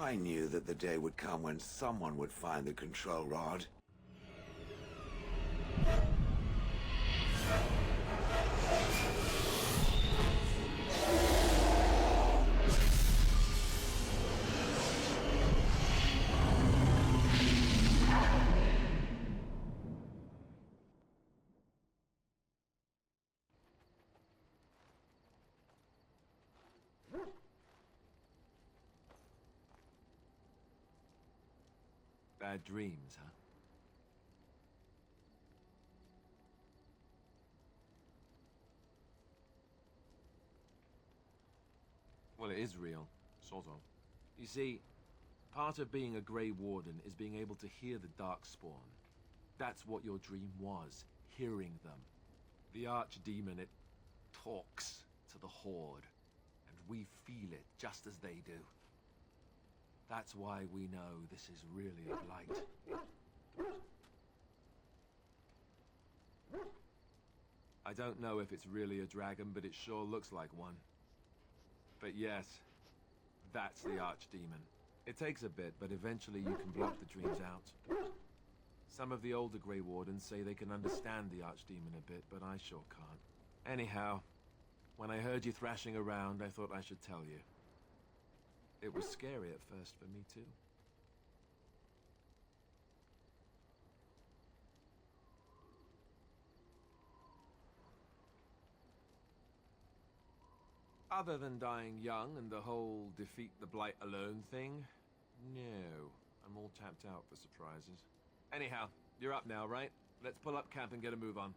I knew that the day would come when someone would find the control rod. Bad dreams, huh? Well, it is real. Sort of. You see, part of being a Grey Warden is being able to hear the Darkspawn. That's what your dream was, hearing them. The Archdemon, it talks to the Horde, and we feel it just as they do. That's why we know this is really a blight. I don't know if it's really a dragon, but it sure looks like one. But yes, that's the Archdemon. It takes a bit, but eventually you can block the dreams out. Some of the older Grey Wardens say they can understand the Archdemon a bit, but I sure can't. Anyhow, when I heard you thrashing around, I thought I should tell you. It was scary at first for me, too. Other than dying young and the whole defeat the Blight alone thing, no. I'm all tapped out for surprises. Anyhow, you're up now, right? Let's pull up camp and get a move on.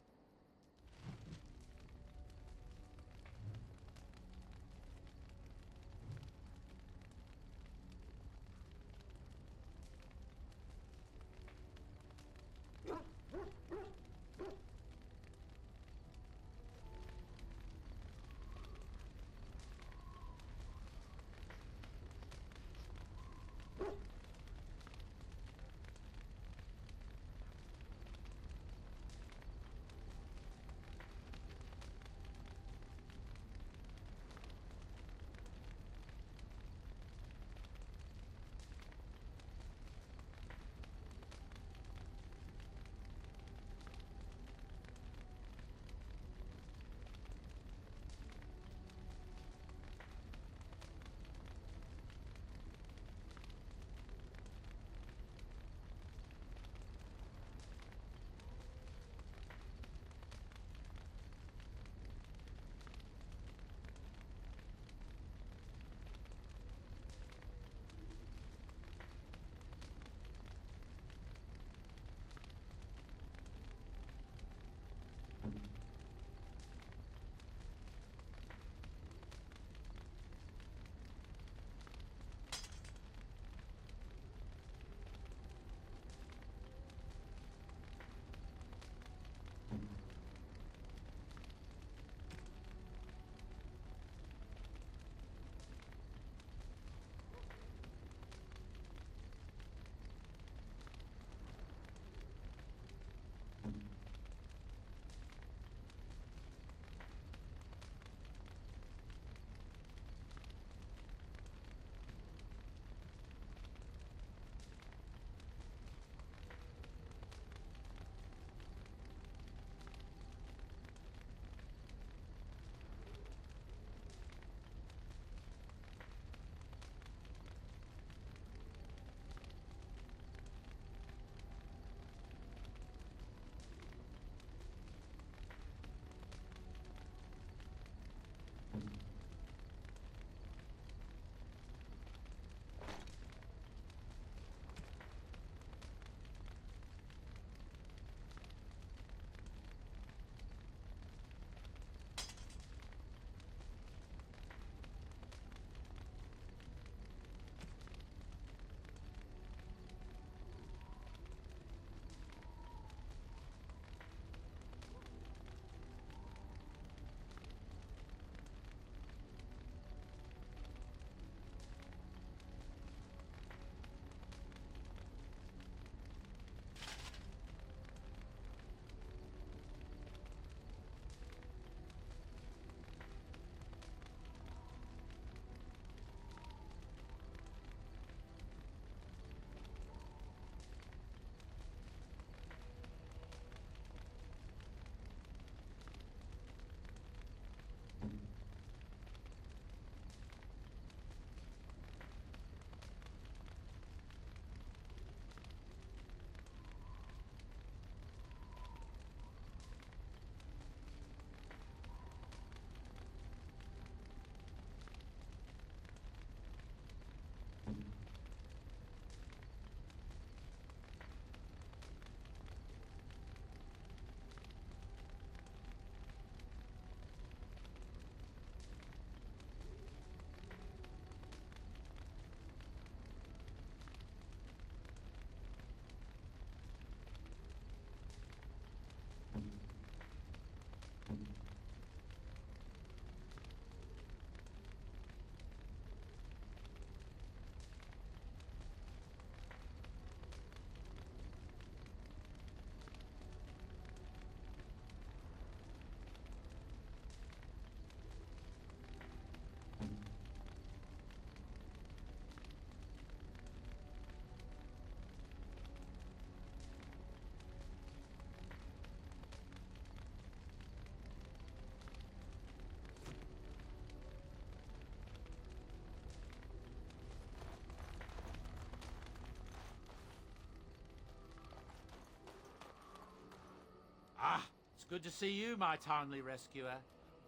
It's good to see you, my timely rescuer.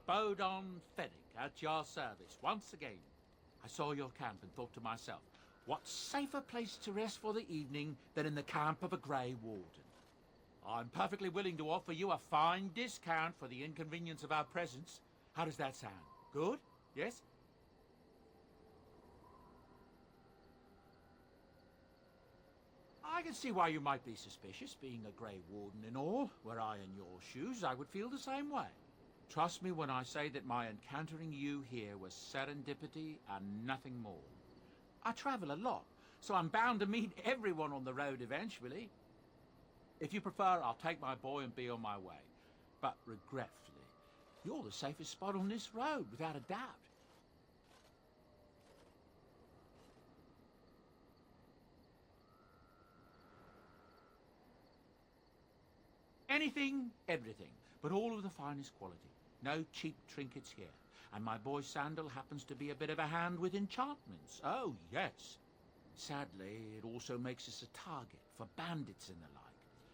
Bodon Fennick, at your service once again. I saw your camp and thought to myself, what safer place to rest for the evening than in the camp of a Grey Warden? I'm perfectly willing to offer you a fine discount for the inconvenience of our presence. How does that sound? Good? Yes? I can see why you might be suspicious, being a Grey Warden and all. Were I in your shoes, I would feel the same way. Trust me when I say that my encountering you here was serendipity and nothing more. I travel a lot, so I'm bound to meet everyone on the road eventually. If you prefer, I'll take my boy and be on my way. But regretfully, you're the safest spot on this road, without a doubt. Anything, everything, but all of the finest quality. No cheap trinkets here. And my boy Sandal happens to be a bit of a hand with enchantments. Oh, yes. Sadly, it also makes us a target for bandits and the like.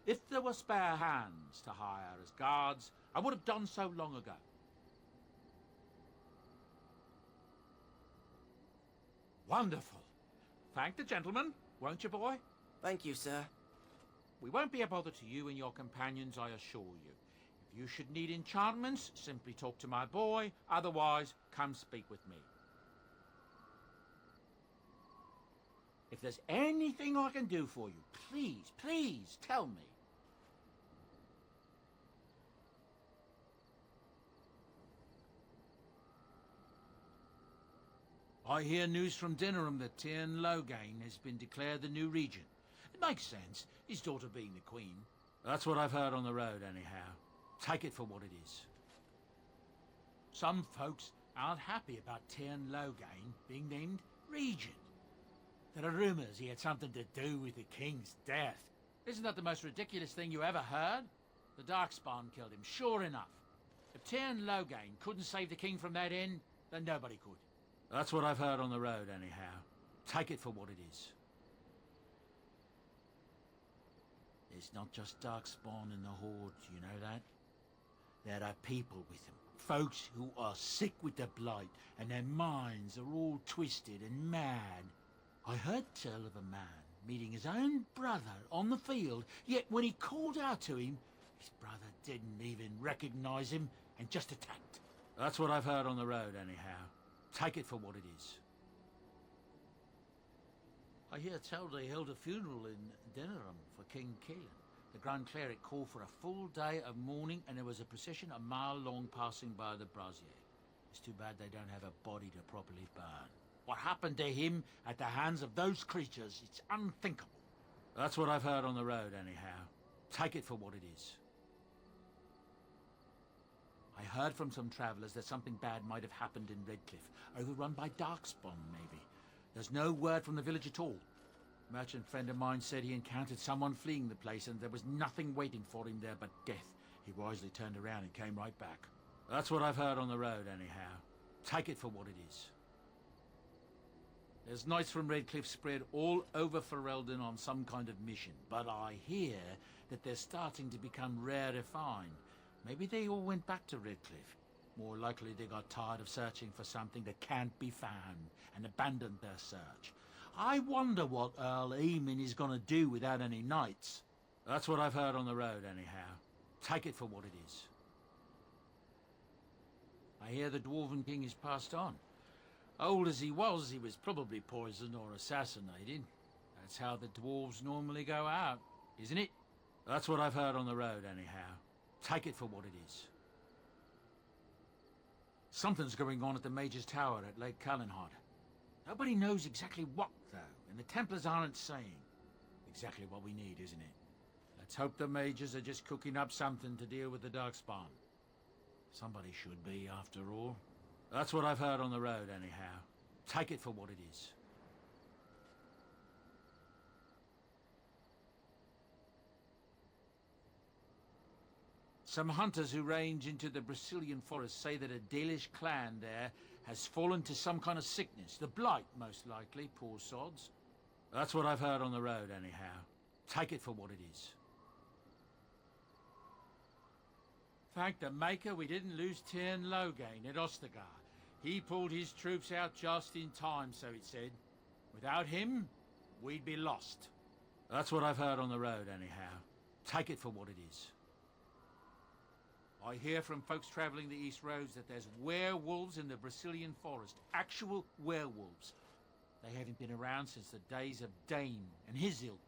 If there were spare hands to hire as guards, I would have done so long ago. Wonderful. Thank the gentleman, won't you, boy? Thank you, sir. We won't be a bother to you and your companions, I assure you. If you should need enchantments, simply talk to my boy. Otherwise, come speak with me. If there's anything I can do for you, please, please tell me. I hear news from Dinnerham that Tyrn Loghain has been declared the new regent. It makes sense, his daughter being the queen. That's what I've heard on the road, anyhow. Take it for what it is. Some folks aren't happy about Tyrn Loghain being named regent. There are rumours he had something to do with the king's death. Isn't that the most ridiculous thing you ever heard? The Darkspawn killed him, sure enough. If Tyrn Loghain couldn't save the king from that inn, then nobody could. That's what I've heard on the road, anyhow. Take it for what it is. It's not just Darkspawn in the Horde, you know that? There are people with them. Folks who are sick with the blight, and their minds are all twisted and mad. I heard tell of a man meeting his own brother on the field, yet when he called out to him, his brother didn't even recognize him and just attacked. That's what I've heard on the road, anyhow. Take it for what it is. I hear tell they held a funeral in Dinnerham for King Keelan. The Grand Cleric called for a full day of mourning, and there was a procession a mile long passing by the brazier. It's too bad they don't have a body to properly burn. What happened to him at the hands of those creatures, it's unthinkable. That's what I've heard on the road, anyhow. Take it for what it is. I heard from some travellers that something bad might have happened in Redcliffe, overrun by Darkspawn, maybe. There's no word from the village at all. A merchant friend of mine said he encountered someone fleeing the place and there was nothing waiting for him there but death. He wisely turned around and came right back. That's what I've heard on the road, anyhow. Take it for what it is. There's knights from Redcliffe spread all over Ferelden on some kind of mission, but I hear that they're starting to become rarefied. Maybe they all went back to Redcliffe. More likely they got tired of searching for something that can't be found and abandoned their search. I wonder what Earl Eamon is going to do without any knights. That's what I've heard on the road, anyhow. Take it for what it is. I hear the Dwarven King is passed on. Old as he was probably poisoned or assassinated. That's how the dwarves normally go out, isn't it? That's what I've heard on the road, anyhow. Take it for what it is. Something's going on at the Major's Tower at Lake Callanhod. Nobody knows exactly what, though, and the Templars aren't saying. Exactly what we need, isn't it? Let's hope the Majors are just cooking up something to deal with the Darkspawn. Somebody should be, after all. That's what I've heard on the road, anyhow. Take it for what it is. Some hunters who range into the Brazilian forest say that a Dalish clan there has fallen to some kind of sickness. The blight, most likely, poor sods. That's what I've heard on the road, anyhow. Take it for what it is. Thank the Maker we didn't lose Tyrn Loghain at Ostagar. He pulled his troops out just in time, so it said. Without him, we'd be lost. That's what I've heard on the road, anyhow. Take it for what it is. I hear from folks travelling the East Roads that there's werewolves in the Brazilian forest. Actual werewolves. They haven't been around since the days of Dane and his ilk.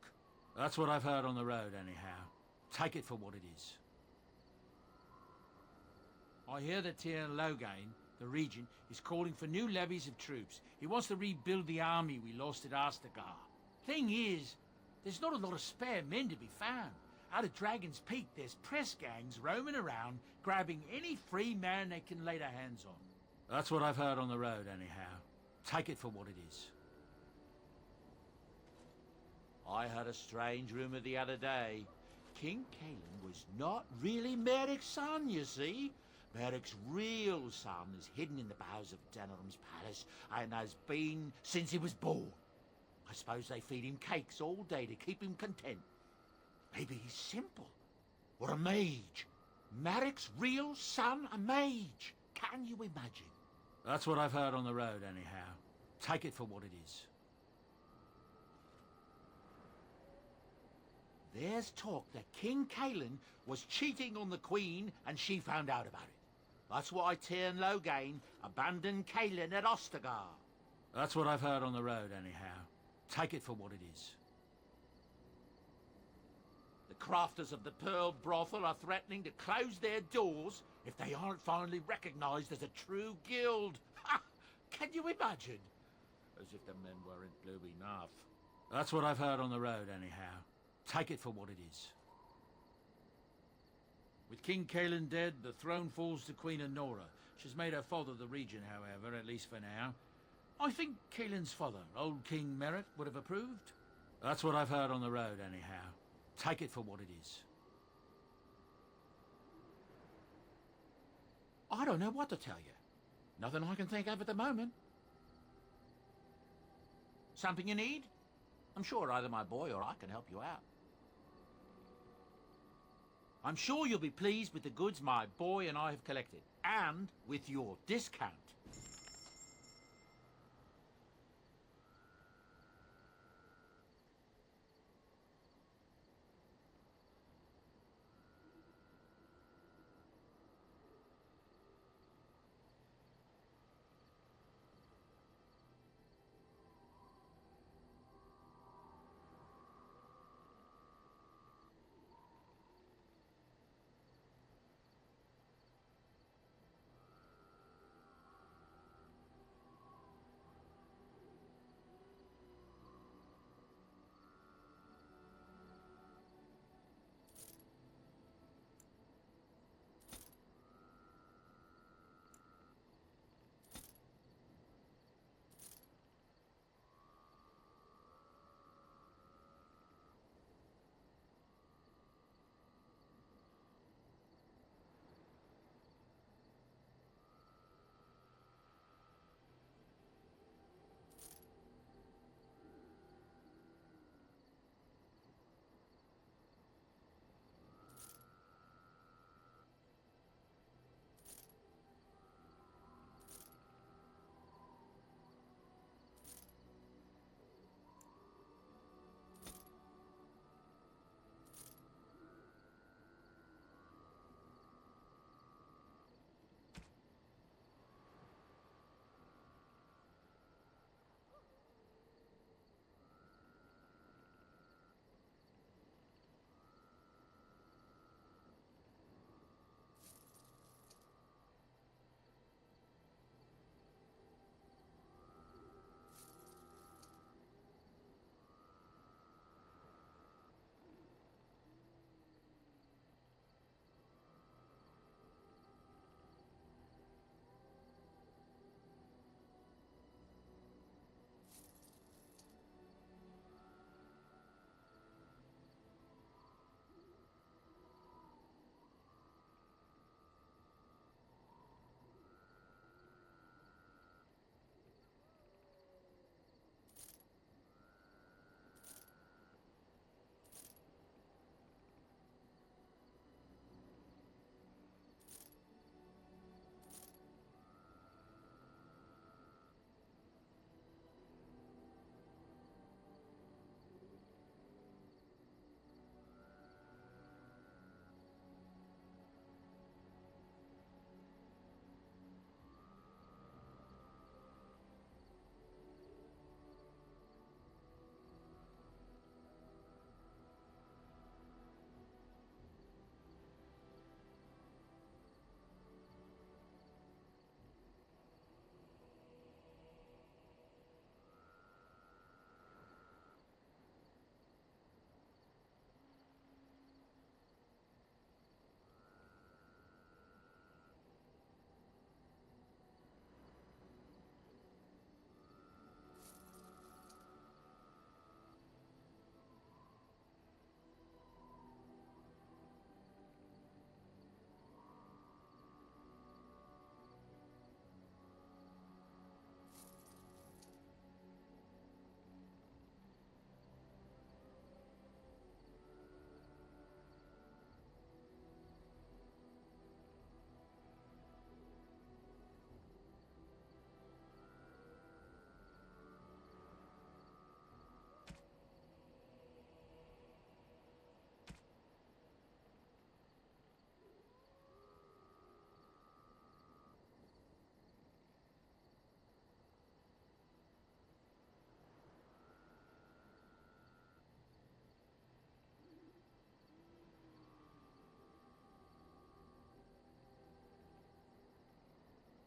That's what I've heard on the road, anyhow. Take it for what it is. I hear that Tyrn Loghain, the regent, is calling for new levies of troops. He wants to rebuild the army we lost at Astagar. Thing is, there's not a lot of spare men to be found. Out of Dragon's Peak, there's press gangs roaming around, grabbing any free man they can lay their hands on. That's what I've heard on the road, anyhow. Take it for what it is. I heard a strange rumour the other day. King Cailan was not really Merrick's son, you see. Merrick's real son is hidden in the bowels of Denram's palace and has been since he was born. I suppose they feed him cakes all day to keep him content. Maybe he's simple. Or a mage. Merrick's real son, a mage. Can you imagine? That's what I've heard on the road, anyhow. Take it for what it is. There's talk that King Cailan was cheating on the Queen and she found out about it. That's why Tyrn Loghain abandoned Cailan at Ostagar. That's what I've heard on the road, anyhow. Take it for what it is. The crafters of the Pearl Brothel are threatening to close their doors if they aren't finally recognised as a true guild. Ha! Can you imagine? As if the men weren't blue enough. That's what I've heard on the road, anyhow. Take it for what it is. With King Cailan dead, the throne falls to Queen Honora. She's made her father the regent, however, at least for now. I think Cailan's father, old King Merrick, would have approved. That's what I've heard on the road, anyhow. Take it for what it is. I don't know what to tell you. Nothing I can think of at the moment. Something you need? I'm sure either my boy or I can help you out. I'm sure you'll be pleased with the goods my boy and I have collected, and with your discount.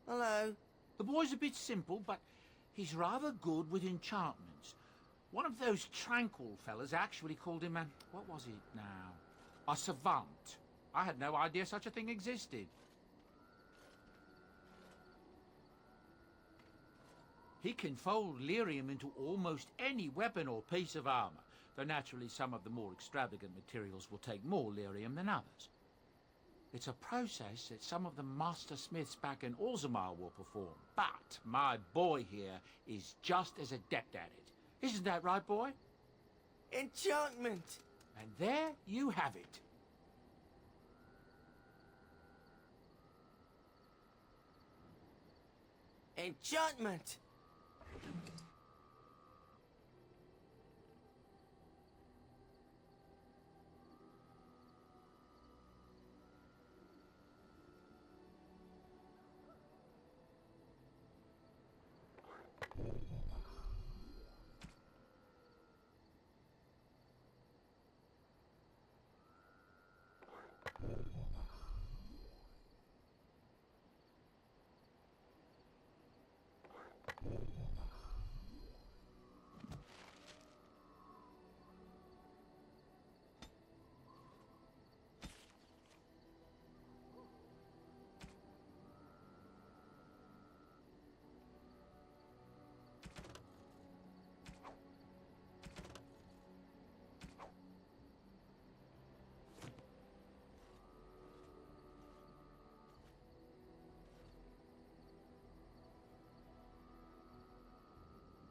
Hello. The boy's a bit simple, but he's rather good with enchantments. One of those tranquil fellas actually called him a... what was it now? A savant. I had no idea such a thing existed. He can fold lyrium into almost any weapon or piece of armor, though naturally some of the more extravagant materials will take more lyrium than others. It's a process that some of the master smiths back in Orzammar will perform, but my boy here is just as adept at it. Isn't that right, boy? Enchantment. And there you have it. Enchantment.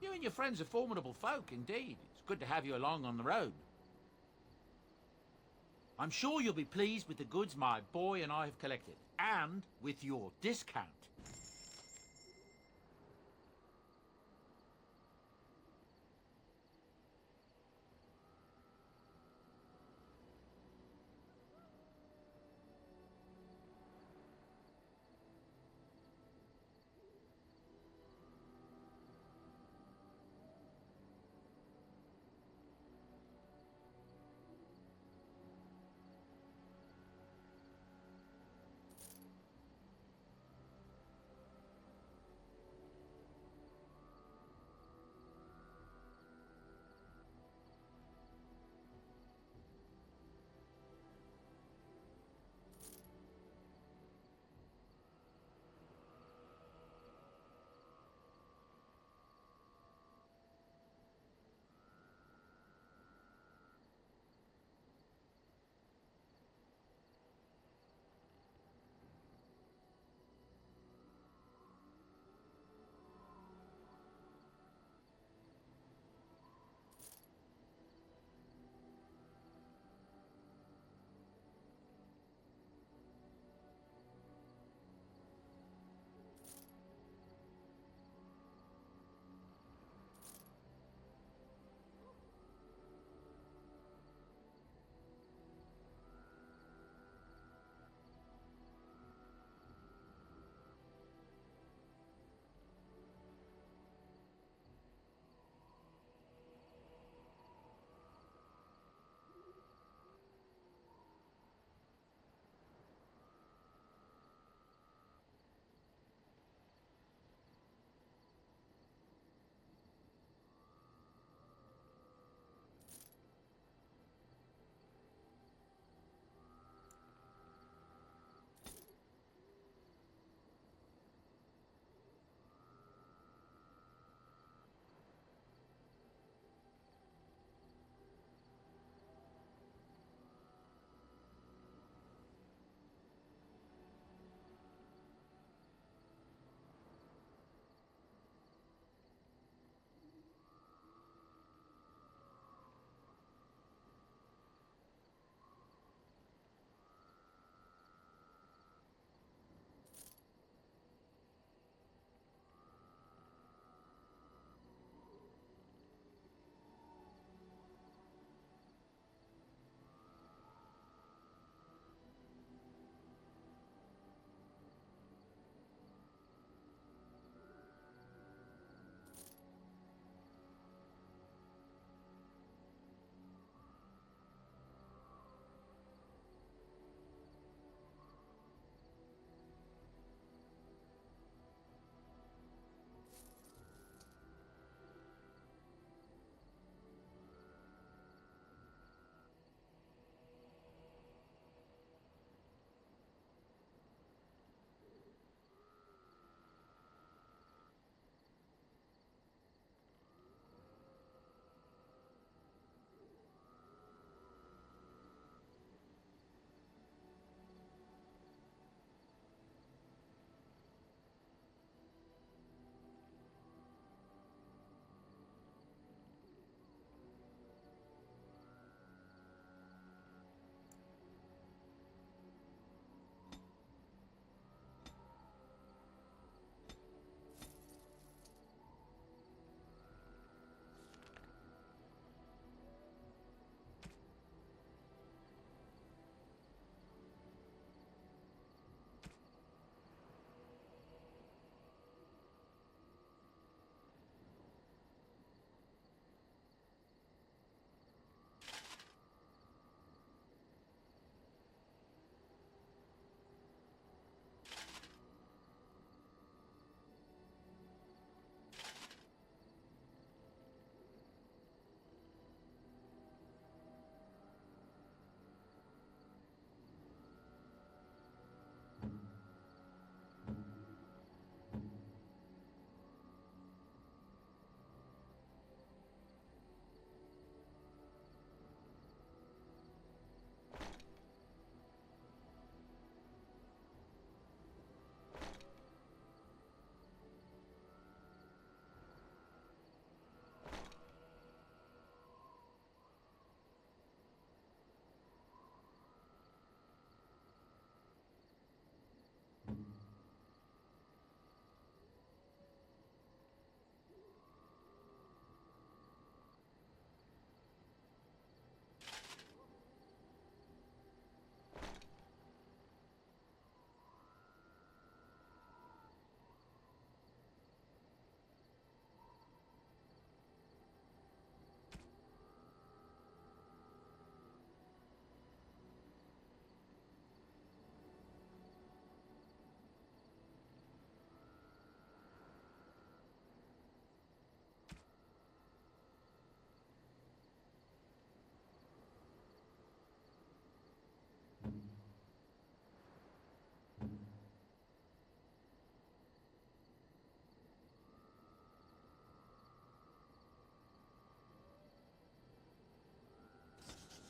You and your friends are formidable folk, indeed. It's good to have you along on the road. I'm sure you'll be pleased with the goods my boy and I have collected, and with your discount.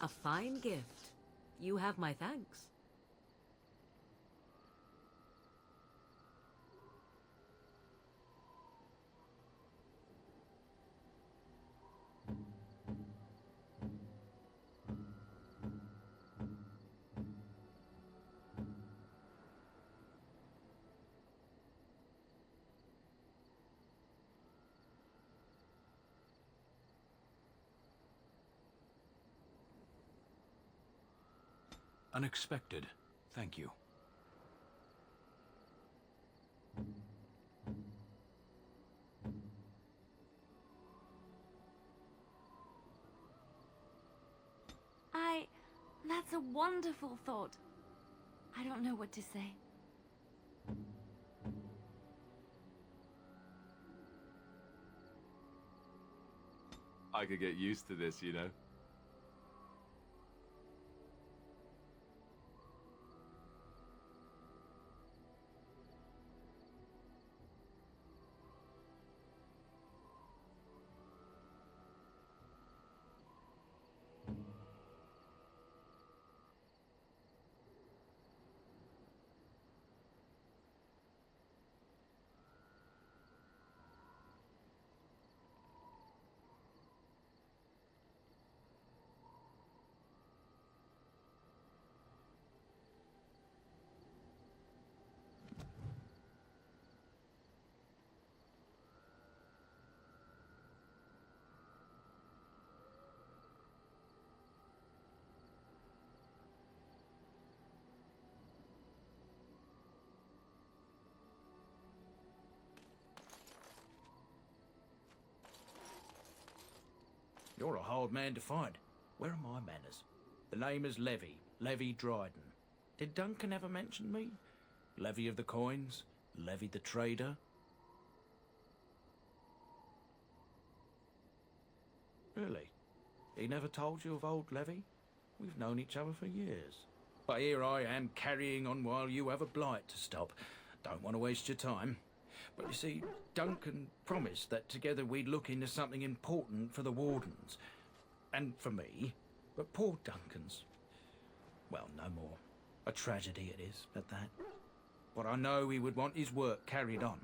A fine gift. You have my thanks. Unexpected. Thank you. That's a wonderful thought. I don't know what to say. I could get used to this, you know. You're a hard man to find. Where are my manners? The name is Levy Dryden. Did Duncan ever mention me? Levy of the coins? Levy the trader? Really? He never told you of old Levy? We've known each other for years. But here I am carrying on while you have a blight to stop. Don't want to waste your time. But you see, Duncan promised that together we'd look into something important for the Wardens. And for me. But poor Duncan's... well, no more. A tragedy it is, at that. But I know he would want his work carried on.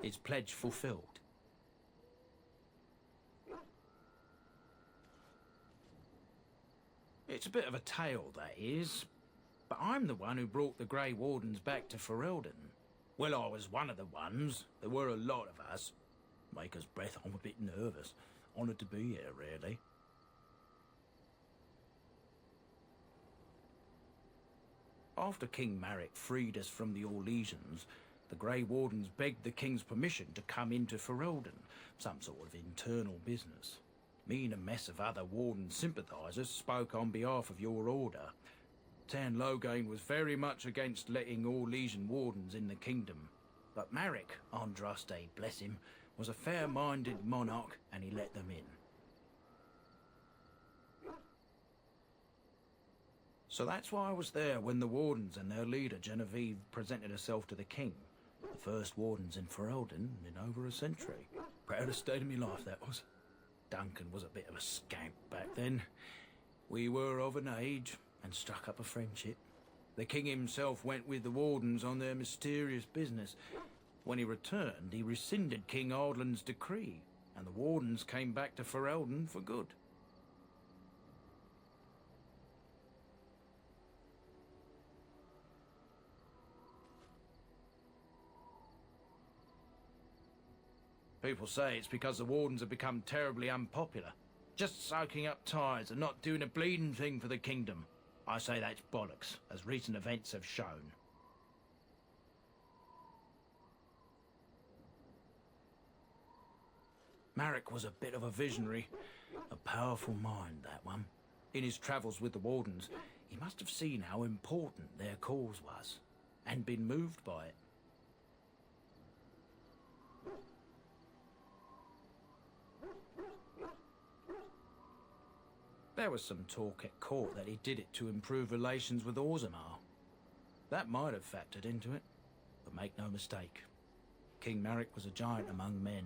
His pledge fulfilled. It's a bit of a tale, that is. But I'm the one who brought the Grey Wardens back to Ferelden. Well, I was one of the ones. There were a lot of us. Maker's breath, I'm a bit nervous. Honoured to be here, really. After King Marek freed us from the Orlesians, the Grey Wardens begged the King's permission to come into Ferelden, some sort of internal business. Me and a mess of other Warden sympathisers spoke on behalf of your order. Tan Loghain was very much against letting Orlesian Wardens in the kingdom. But Marek, Andraste, bless him, was a fair-minded monarch and he let them in. So that's why I was there when the Wardens and their leader Genevieve presented herself to the king. The first Wardens in Ferelden in over a century. Proudest day of my life, that was. Duncan was a bit of a scamp back then. We were of an age and struck up a friendship. The king himself went with the Wardens on their mysterious business. When he returned, he rescinded King Ardland's decree, and the Wardens came back to Ferelden for good. People say it's because the Wardens have become terribly unpopular. Just soaking up tires and not doing a bleeding thing for the kingdom. I say that's bollocks, as recent events have shown. Marek was a bit of a visionary. A powerful mind, that one. In his travels with the Wardens, he must have seen how important their cause was, and been moved by it. There was some talk at court that he did it to improve relations with Orzammar. That might have factored into it, but make no mistake, King Marek was a giant among men.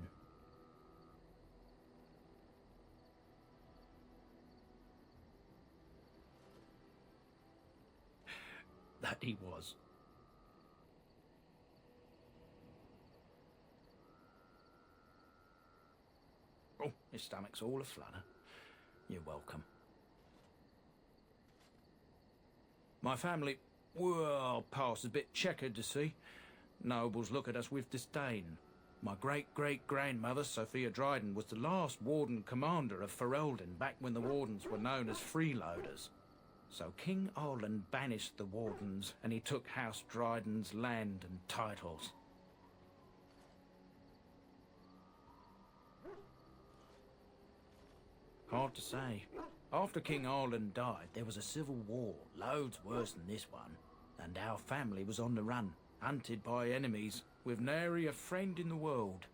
That he was. Oh, his stomach's all aflutter. You're welcome. My family, well, past a bit checkered to see. Nobles look at us with disdain. My great-great-grandmother, Sophia Dryden, was the last warden commander of Ferelden back when the wardens were known as freeloaders. So King Arland banished the wardens and he took House Dryden's land and titles. Hard to say. After King Arland died, there was a civil war, loads worse than this one, and our family was on the run, hunted by enemies, with nary a friend in the world.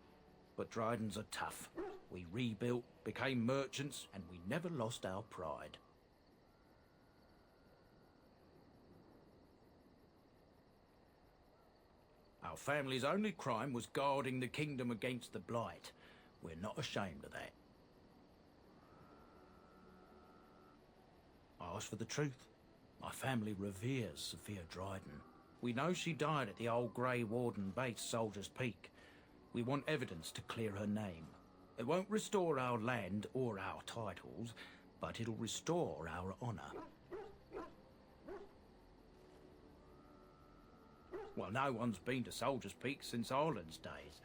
But Drydens are tough. We rebuilt, became merchants, and we never lost our pride. Our family's only crime was guarding the kingdom against the Blight. We're not ashamed of that. Ask for the truth. My family reveres Sophia Dryden. We know she died at the old Grey Warden base, Soldier's Peak. We want evidence to clear her name. It won't restore our land or our titles, but it'll restore our honour. Well, no one's been to Soldier's Peak since Arland's days.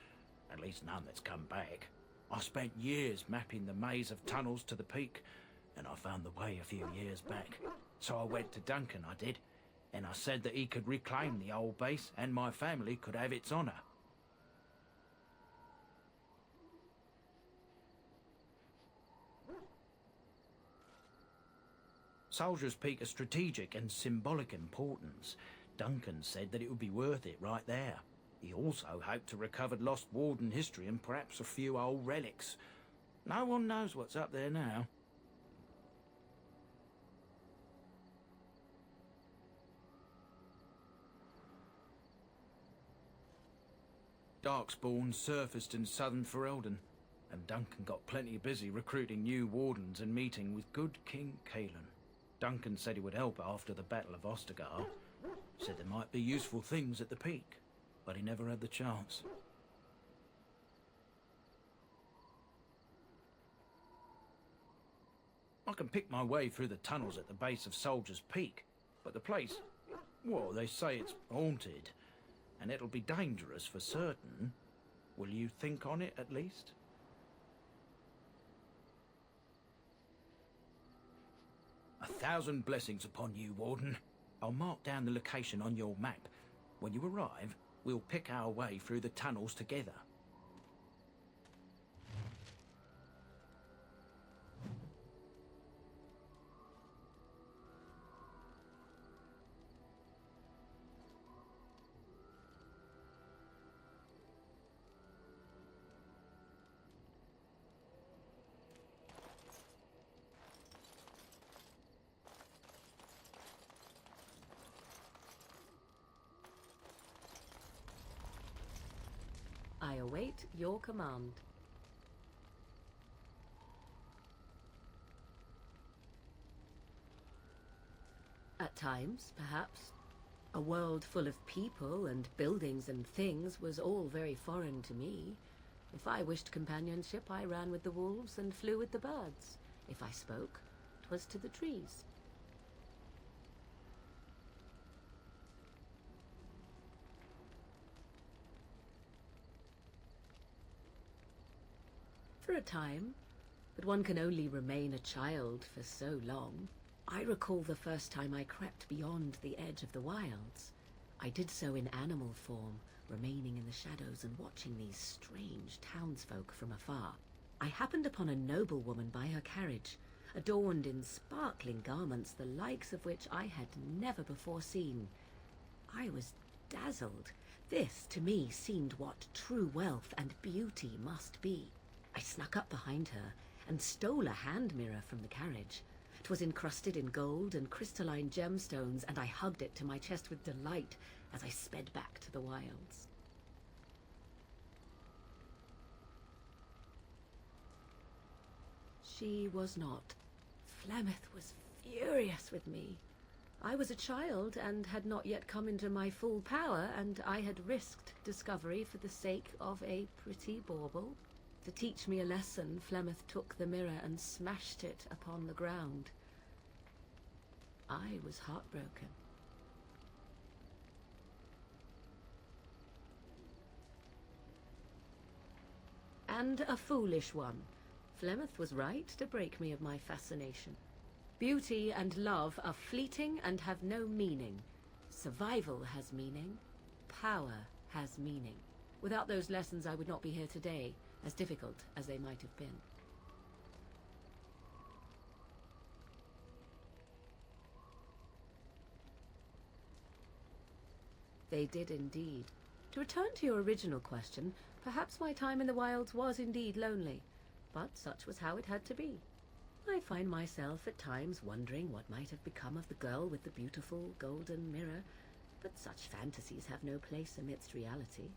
At least none that's come back. I spent years mapping the maze of tunnels to the peak, and I found the way a few years back. So I went to Duncan, I did, and I said that he could reclaim the old base and my family could have its honour. Soldier's Peak is strategic and symbolic importance. Duncan said that it would be worth it right there. He also hoped to recover lost warden history and perhaps a few old relics. No one knows what's up there now. Darkspawn surfaced in southern Ferelden, and Duncan got plenty busy recruiting new wardens and meeting with good King Caelan. Duncan said he would help after the Battle of Ostergar. Said there might be useful things at the peak, but he never had the chance. I can pick my way through the tunnels at the base of Soldier's Peak, but the place, well, they say it's haunted, and it'll be dangerous for certain. Will you think on it, at least? A thousand blessings upon you, Warden. I'll mark down the location on your map. When you arrive, we'll pick our way through the tunnels together. I await your command. At times, perhaps. A world full of people and buildings and things was all very foreign to me. If I wished companionship, I ran with the wolves and flew with the birds. If I spoke, 'twas to the trees. For a time, but one can only remain a child for so long. I recall the first time I crept beyond the edge of the wilds. I did so in animal form, remaining in the shadows and watching these strange townsfolk from afar. I happened upon a noblewoman by her carriage, adorned in sparkling garments the likes of which I had never before seen. I was dazzled. This, to me, seemed what true wealth and beauty must be. I snuck up behind her and stole a hand mirror from the carriage. 'Twas encrusted in gold and crystalline gemstones, and I hugged it to my chest with delight as I sped back to the wilds. She was not. Flemeth was furious with me. I was a child and had not yet come into my full power, and I had risked discovery for the sake of a pretty bauble. To teach me a lesson, Flemeth took the mirror and smashed it upon the ground. I was heartbroken. And a foolish one. Flemeth was right to break me of my fascination. Beauty and love are fleeting and have no meaning. Survival has meaning. Power has meaning. Without those lessons, I would not be here today, as difficult as they might have been. They did indeed. To return to your original question, perhaps my time in the wilds was indeed lonely, but such was how it had to be. I find myself at times wondering what might have become of the girl with the beautiful golden mirror, but such fantasies have no place amidst reality.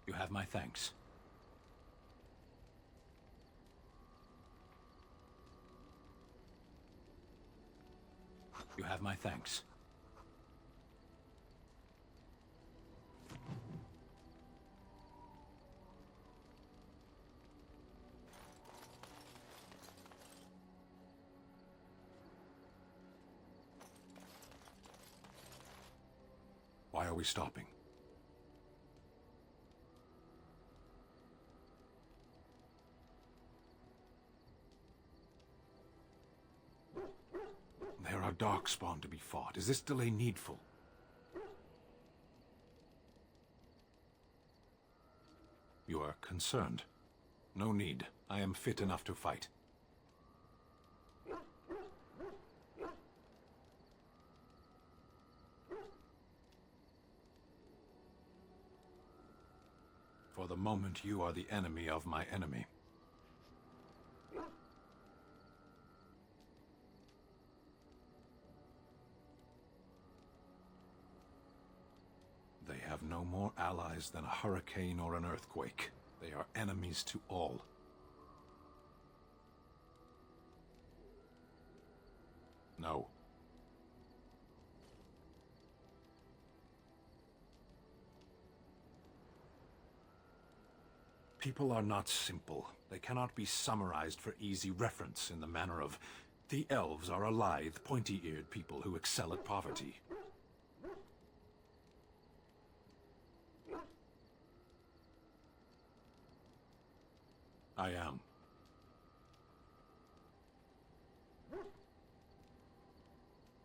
You have my thanks. You have my thanks. Why are we stopping? There are darkspawn to be fought. Is this delay needful? You are concerned. No need. I am fit enough to fight. For the moment, you are the enemy of my enemy. They have no more allies than a hurricane or an earthquake. They are enemies to all. No. People are not simple. They cannot be summarized for easy reference in the manner of, the elves are a lithe, pointy-eared people who excel at poverty. I am.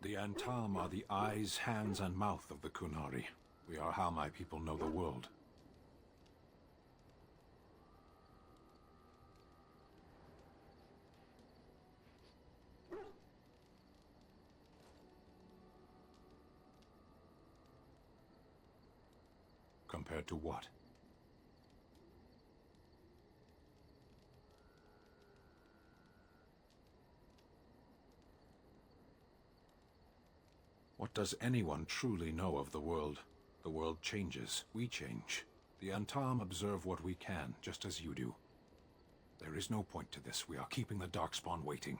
The Antam are the eyes, hands, and mouth of the Kunari. We are how my people know the world. Compared to what? What does anyone truly know of the world? The world changes. We change. The Antam observe what we can, just as you do. There is no point to this. We are keeping the Darkspawn waiting.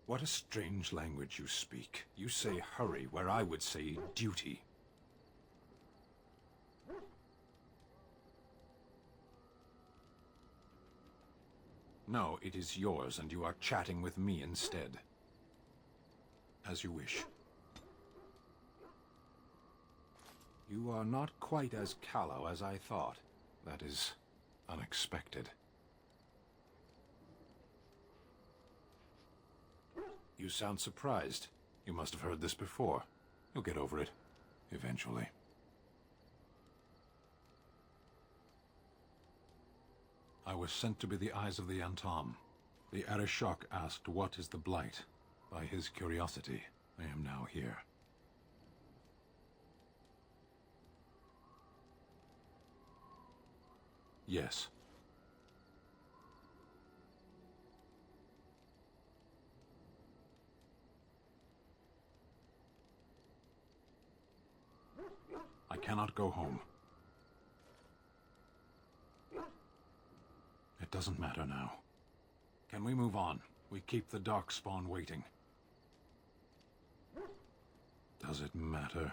What a strange language you speak. You say hurry, where I would say duty. No, it is yours, and you are chatting with me instead. As you wish. You are not quite as callow as I thought. That is unexpected. You sound surprised. You must have heard this before. You'll get over it. Eventually. I was sent to be the eyes of the Antam. The Arishok asked what is the Blight. By his curiosity, I am now here. Yes. I cannot go home. It doesn't matter now. Can we move on? We keep the Darkspawn waiting. Does it matter?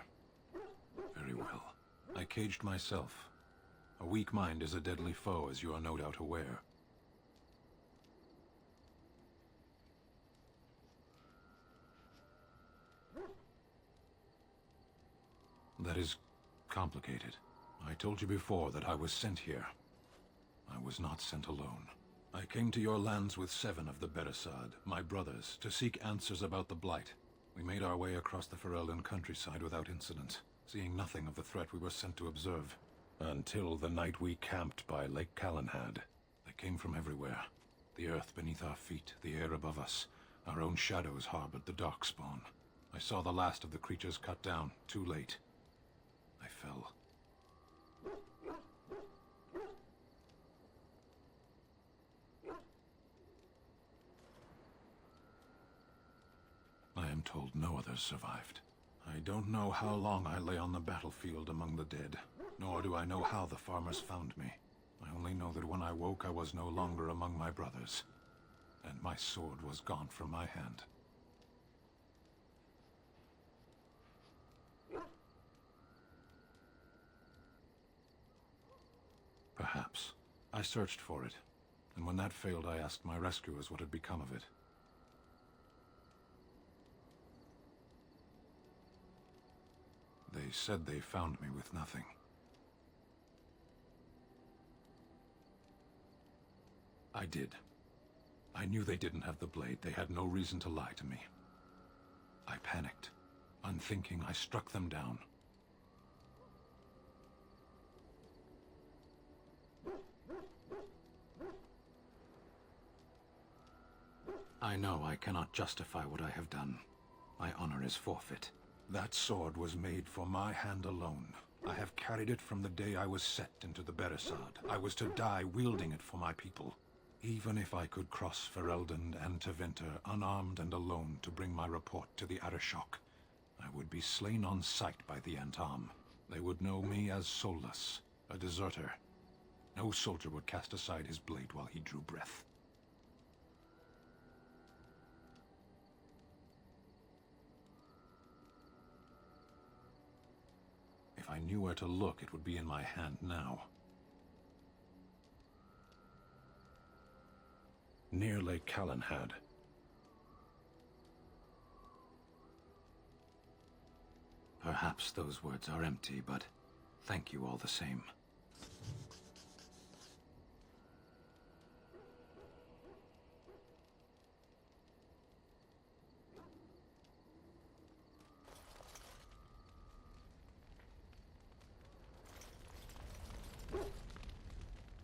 Very well. I caged myself. A weak mind is a deadly foe, as you are no doubt aware. That is complicated. I told you before that I was sent here. I was not sent alone. I came to your lands with 7 of the Beresad, my brothers, to seek answers about the Blight. We made our way across the Ferelden countryside without incident, seeing nothing of the threat we were sent to observe. Until the night we camped by Lake Calenhad. They came from everywhere. The earth beneath our feet, the air above us. Our own shadows harbored the Darkspawn. I saw the last of the creatures cut down, too late. I fell. I am told no others survived. I don't know how long I lay on the battlefield among the dead, nor do I know how the farmers found me. I only know that when I woke, I was no longer among my brothers, and my sword was gone from my hand. Perhaps. I searched for it, and when that failed, I asked my rescuers what had become of it. They said they found me with nothing. I did. I knew they didn't have the blade. They had no reason to lie to me. I panicked. Unthinking, I struck them down. I know I cannot justify what I have done. My honor is forfeit. That sword was made for my hand alone. I have carried it from the day I was set into the Beresad. I was to die wielding it for my people. Even if I could cross Ferelden and Tevinter unarmed and alone to bring my report to the Arishok, I would be slain on sight by the Antam. They would know me as soulless, a deserter. No soldier would cast aside his blade while he drew breath. If I knew where to look, it would be in my hand now. Near Lake Calenhad. Perhaps those words are empty, but thank you all the same.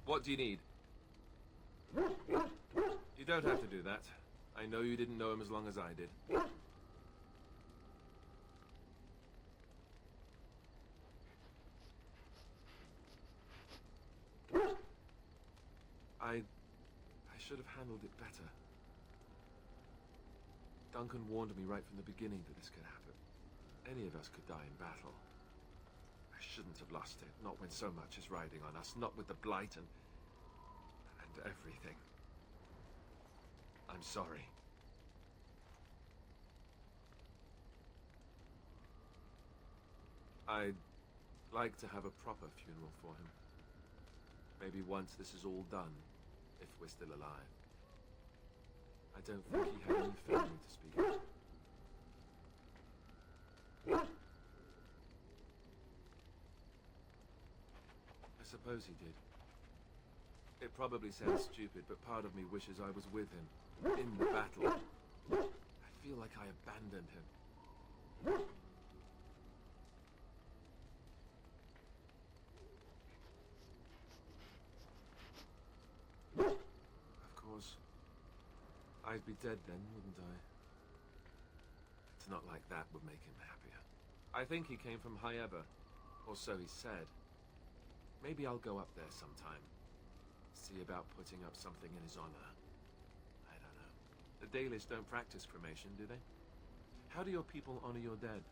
What do you need? You don't have to do that. I know you didn't know him as long as I did. I should have handled it better. Duncan warned me right from the beginning that this could happen. Any of us could die in battle. I shouldn't have lost it, not when so much is riding on us, not with the Blight and everything. I'm sorry. I'd like to have a proper funeral for him. Maybe once this is all done, if we're still alive. I don't think he had any family to speak of. I suppose he did. It probably sounds stupid, but part of me wishes I was with him, in the battle. I feel like I abandoned him. Of course, I'd be dead then, wouldn't I? It's not like that would make him happier. I think he came from Hyeba, or so he said. Maybe I'll go up there sometime. See about putting up something in his honor. I don't know. The Dalish don't practice cremation, do they? How do your people honor your dead?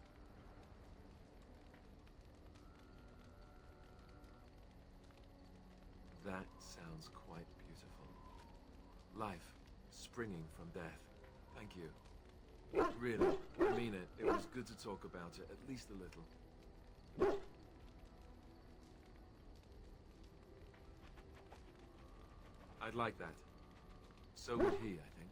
That sounds quite beautiful. Life, springing from death. Thank you. Really, I mean it. It was good to talk about it, at least a little. I'd like that. So would he, I think.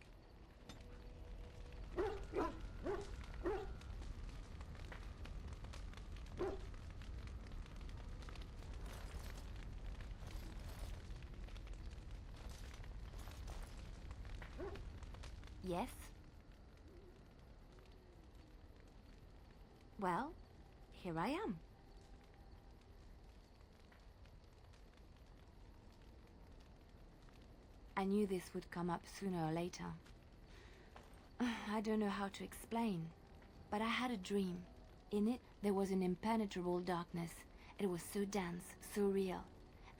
Yes? Well, here I am. I knew this would come up sooner or later. I don't know how to explain, but I had a dream. In it, there was an impenetrable darkness. It was so dense, so real.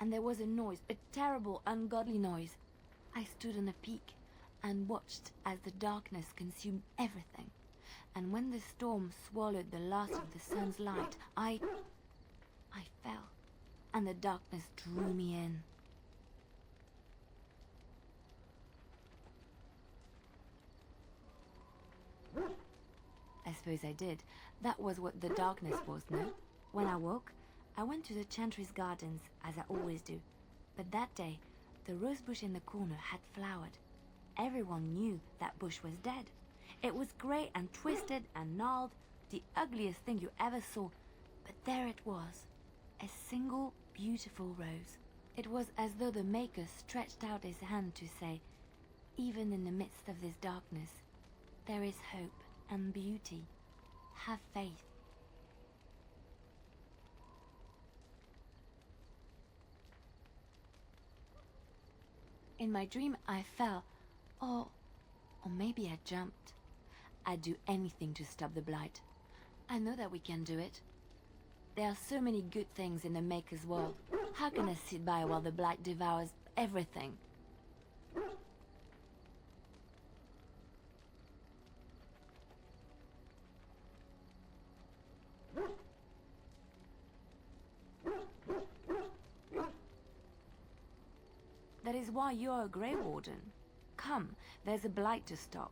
And there was a noise, a terrible, ungodly noise. I stood on a peak and watched as the darkness consumed everything. And when the storm swallowed the last of the sun's light, I fell, and the darkness drew me in. I suppose I did. That was what the darkness was, no? When I woke, I went to the Chantry's gardens, as I always do. But that day, the rose bush in the corner had flowered. Everyone knew that bush was dead. It was grey and twisted and gnarled, the ugliest thing you ever saw. But there it was, a single beautiful rose. It was as though the Maker stretched out his hand to say, even in the midst of this darkness, there is hope and beauty. Have faith. In my dream, I fell, or maybe I jumped. I'd do anything to stop the blight. I know that we can do it. There are so many good things in the Maker's world. How can I sit by while the blight devours everything? That is why you're a Grey Warden. Come, there's a blight to stop.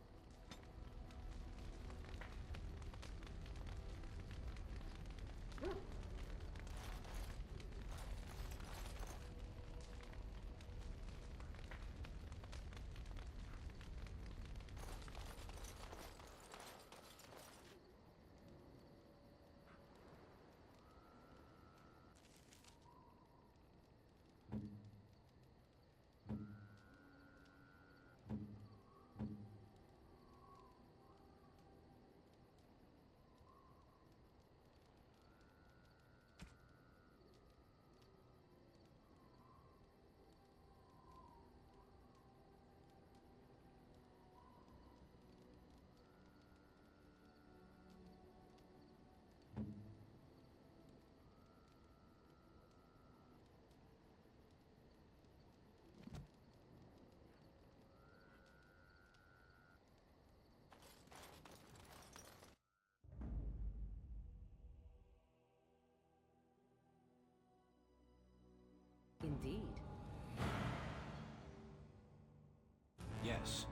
Indeed. Yes.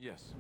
Yes.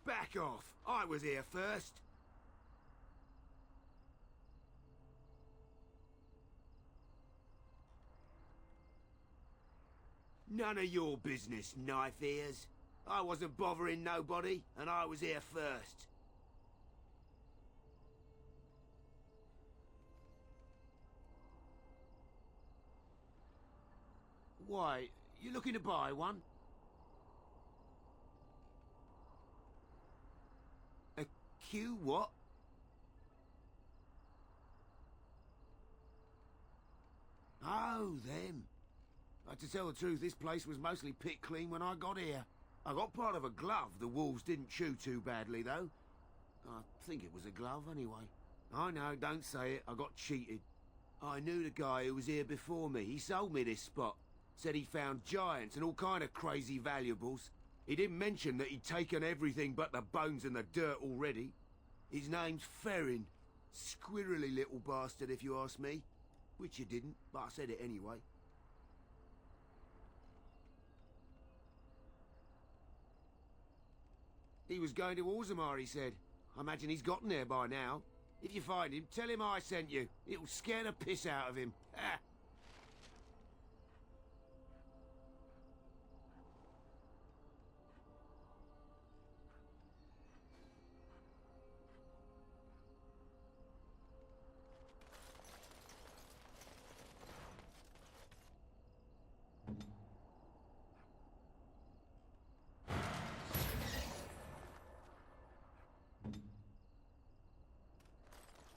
Back off! I was here first. None of your business, knife ears. I wasn't bothering nobody, and I was here first. Why, you looking to buy one? A Q what? Oh, them. But to tell the truth, this place was mostly picked clean when I got here. I got part of a glove the wolves didn't chew too badly, though. I think it was a glove, anyway. I know, don't say it. I got cheated. I knew the guy who was here before me. He sold me this spot. Said he found giants and all kind of crazy valuables. He didn't mention that he'd taken everything but the bones and the dirt already. His name's Ferrin. Squirrely little bastard, if you ask me. Which you didn't, but I said it anyway. He was going to Orzammar, he said. I imagine he's gotten there by now. If you find him, tell him I sent you. It'll scare the piss out of him. Ha!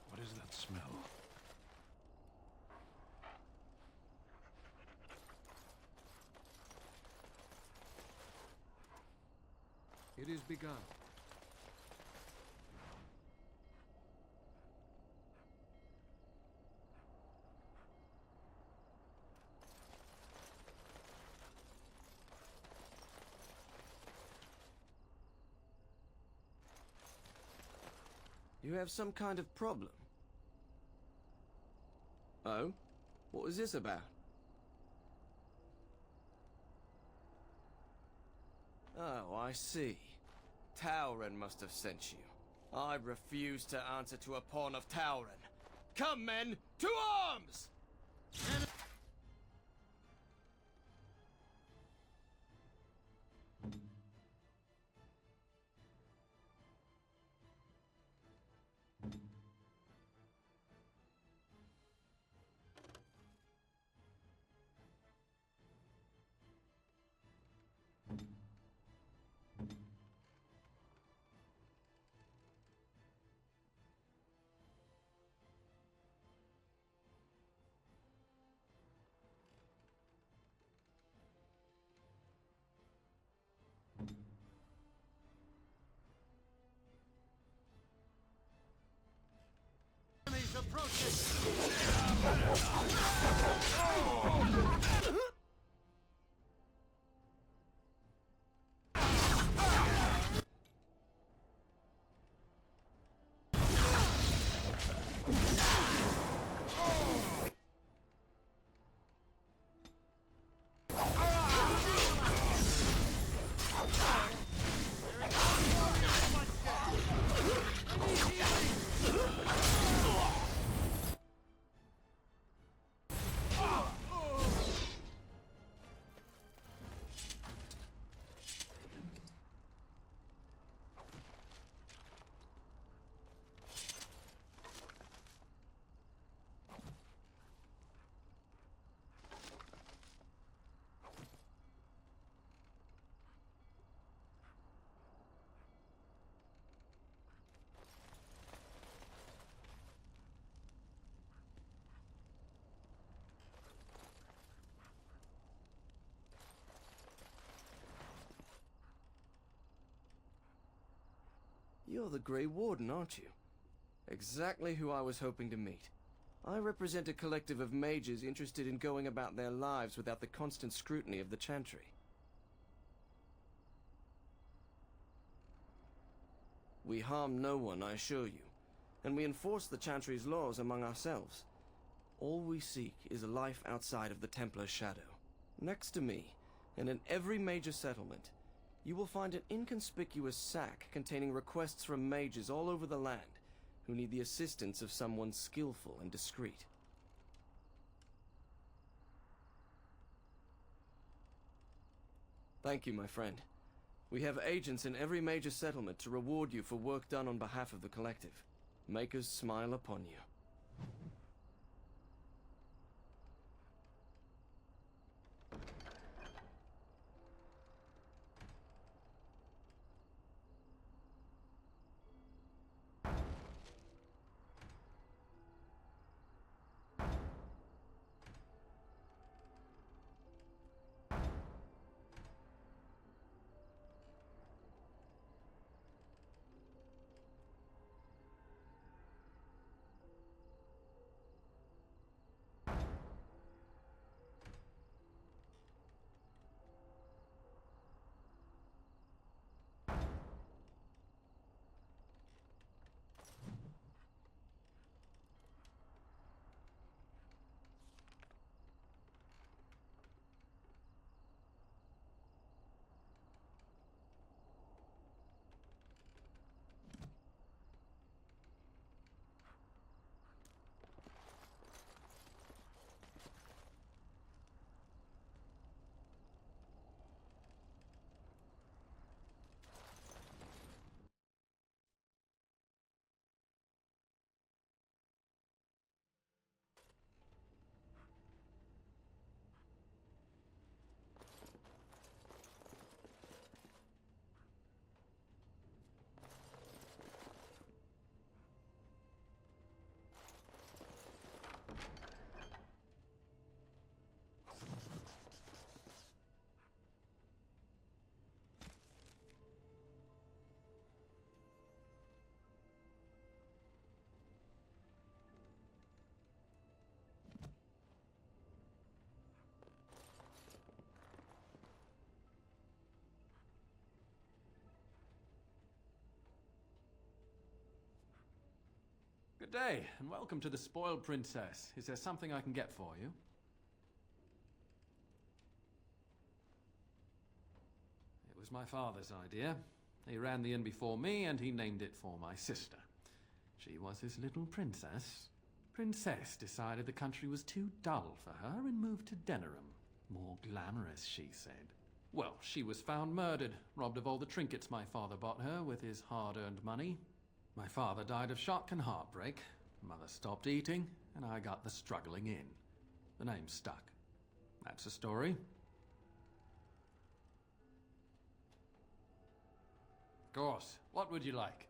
What is that smell? It is begun. You have some kind of problem. Oh? What was this about? Oh, I see. Tauren must have sent you. I refuse to answer to a pawn of Tauren. Come, men, to arms! Enemies approaching! You're the Grey Warden, aren't you? Exactly who I was hoping to meet. I represent a collective of mages interested in going about their lives without the constant scrutiny of the Chantry. We harm no one, I assure you, and we enforce the Chantry's laws among ourselves. All we seek is a life outside of the Templar's shadow. Next to me, and in every major settlement, you will find an inconspicuous sack containing requests from mages all over the land who need the assistance of someone skillful and discreet. Thank you, my friend. We have agents in every major settlement to reward you for work done on behalf of the collective. Make us smile upon you. Good day, and welcome to the Spoiled Princess. Is there something I can get for you? It was my father's idea. He ran the inn before me, and he named it for my sister. She was his little princess. Princess decided the country was too dull for her and moved to Denerim. More glamorous, she said. Well, she was found murdered, robbed of all the trinkets my father bought her with his hard-earned money. My father died of shock and heartbreak. Mother stopped eating, and I got the struggling in. The name stuck. That's the story. Of course. What would you like?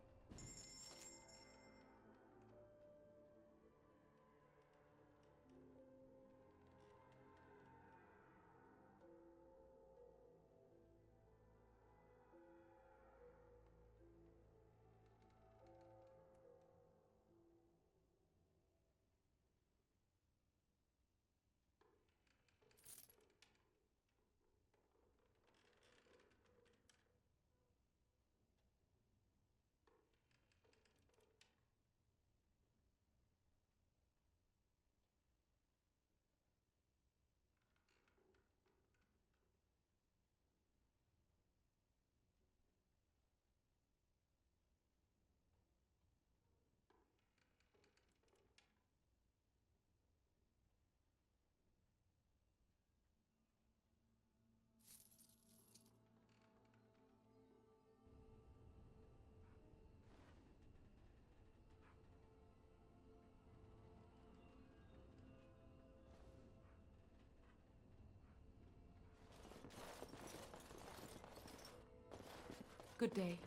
Good day.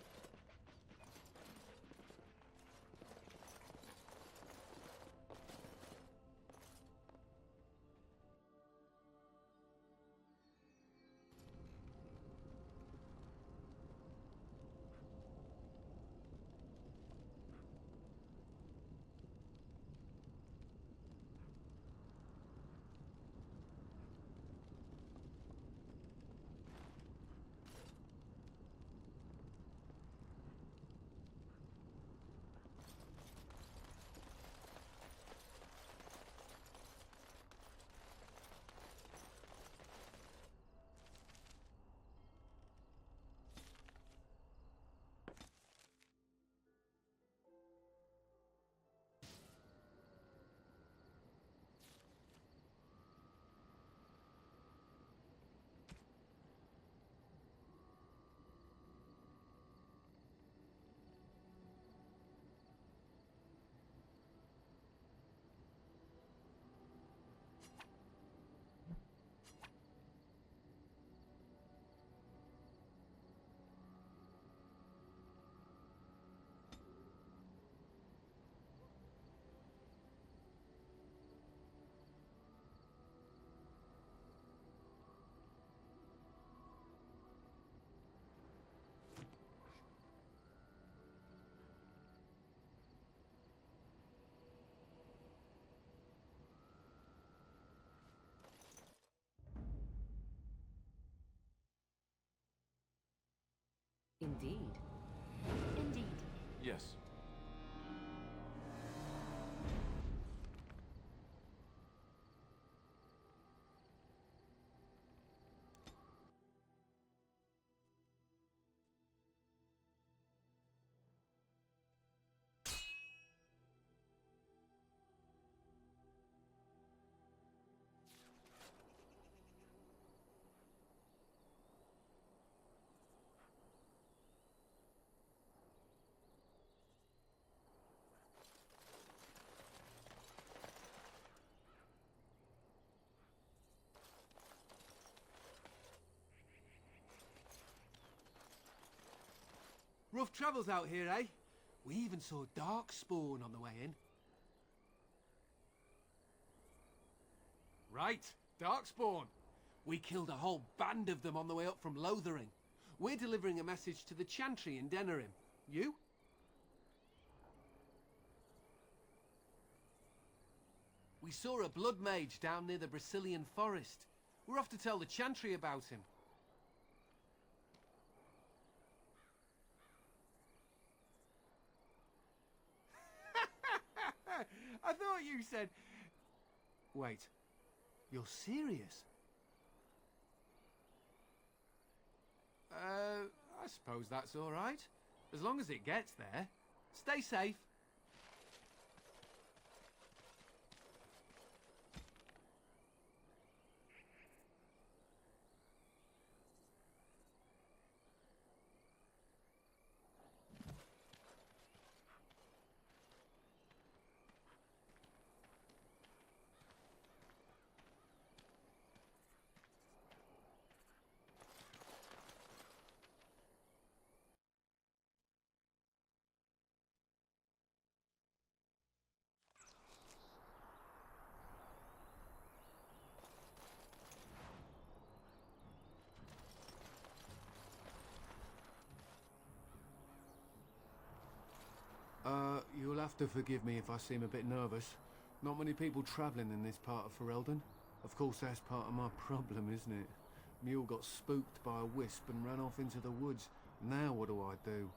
Indeed. Indeed. Yes. Rough travels out here, eh? We even saw dark spawn on the way in. Right, darkspawn. We killed a whole band of them on the way up from Lothering. We're delivering a message to the Chantry in Denerim. You? We saw a blood mage down near the Brazilian forest. We're off to tell the Chantry about him. I thought you said... Wait, you're serious? I suppose that's all right. As long as it gets there. Stay safe. You'll have to forgive me if I seem a bit nervous. Not many people travelling in this part of Ferelden. Of course, that's part of my problem, isn't it? Mule got spooked by a wisp and ran off into the woods. Now what do I do?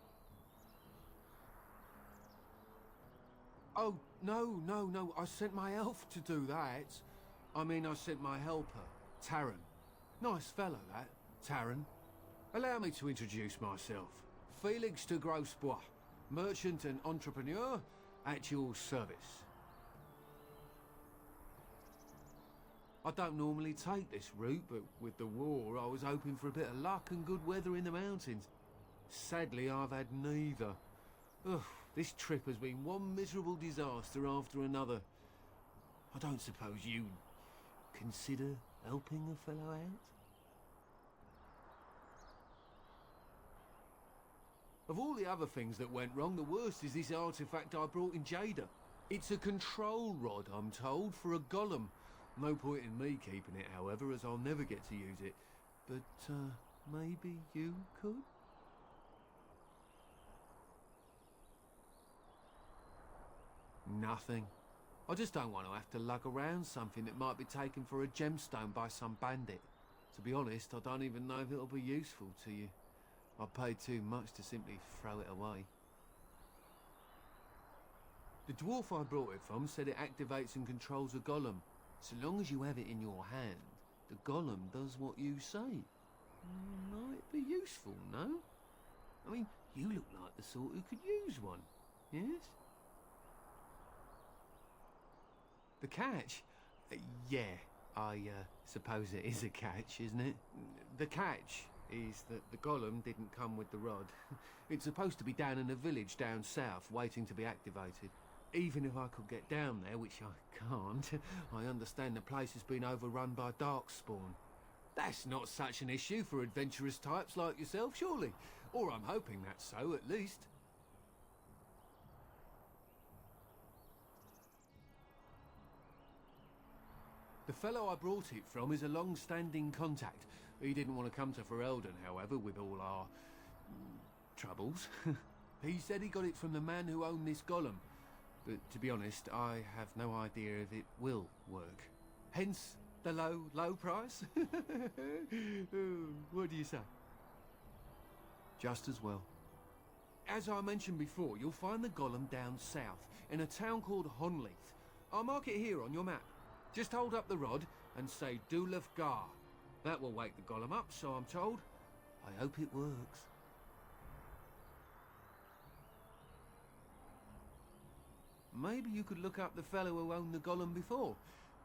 Oh, no. I sent my elf to do that. I mean, I sent my helper, Taran. Nice fellow, that, Taran. Allow me to introduce myself. Felix de Grosbois, merchant and entrepreneur at your service. I don't normally take this route, but with the war, I was hoping for a bit of luck and good weather in the mountains. Sadly, I've had neither. Ugh, this trip has been one miserable disaster after another. I don't suppose you'd consider helping a fellow out? Of all the other things that went wrong, the worst is this artifact I brought in Jada. It's a control rod, I'm told, for a golem. No point in me keeping it, however, as I'll never get to use it. But, maybe you could? Nothing. I just don't want to have to lug around something that might be taken for a gemstone by some bandit. To be honest, I don't even know if it'll be useful to you. I paid too much to simply throw it away. The dwarf I brought it from said it activates and controls a golem. So long as you have it in your hand, the golem does what you say. Might be useful, no? I mean, you look like the sort who could use one, yes? The catch? Yeah, I suppose it is a catch, isn't it? The catch is that the golem didn't come with the rod. It's supposed to be down in a village down south, waiting to be activated. Even if I could get down there, which I can't, I understand the place has been overrun by darkspawn. That's not such an issue for adventurous types like yourself, surely? Or I'm hoping that's so, at least. The fellow I brought it from is a long-standing contact. He didn't want to come to Ferelden, however, with all our... troubles. He said he got it from the man who owned this golem. But to be honest, I have no idea if it will work. Hence the low price. What do you say? Just as well. As I mentioned before, you'll find the golem down south, in a town called Honleith. I'll mark it here on your map. Just hold up the rod and say Dulaf Gar. That will wake the golem up, so I'm told. I hope it works. Maybe you could look up the fellow who owned the golem before.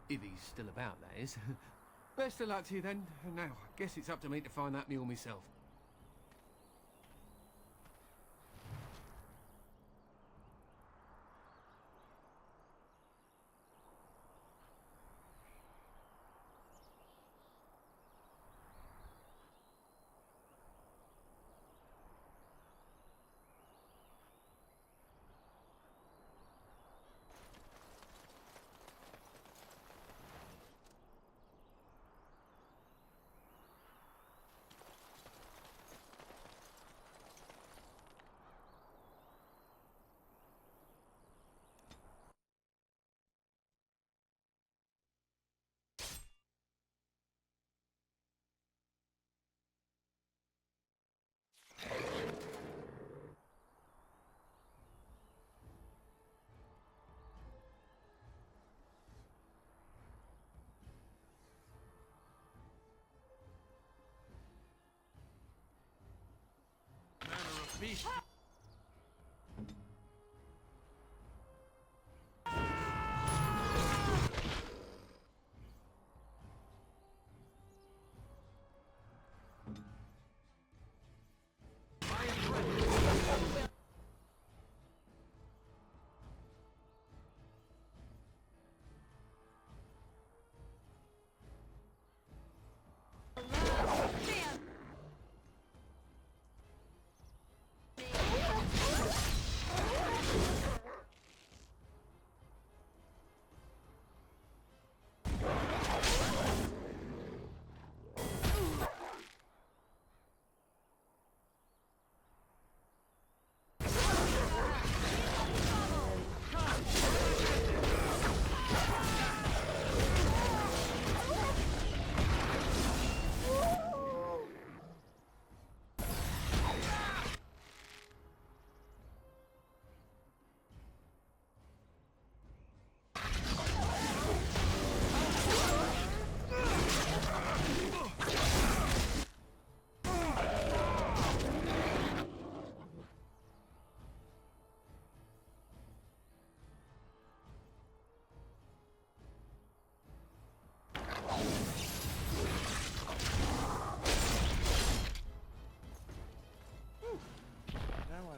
If he's still about, that is. Best of luck to you then. Now, I guess it's up to me to find that mule myself. Beast.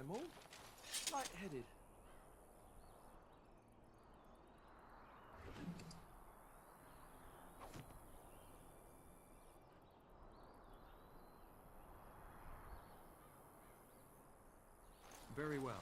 I'm all light-headed. Very well.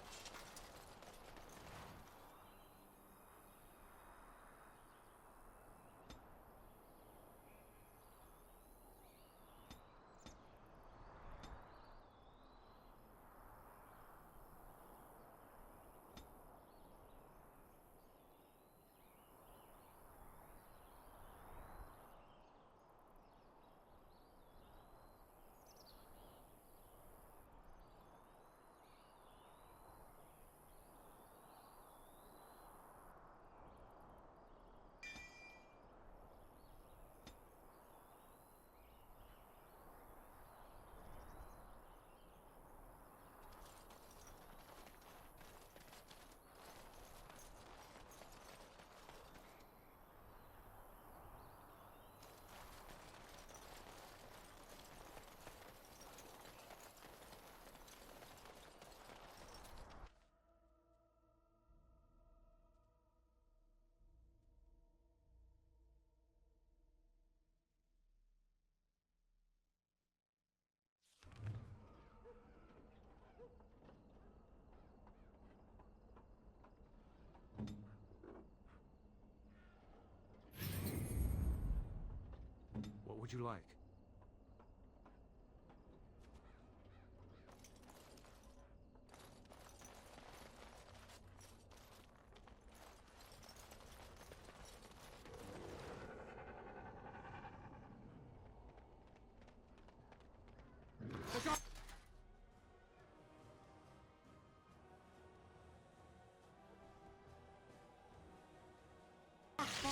What would you like?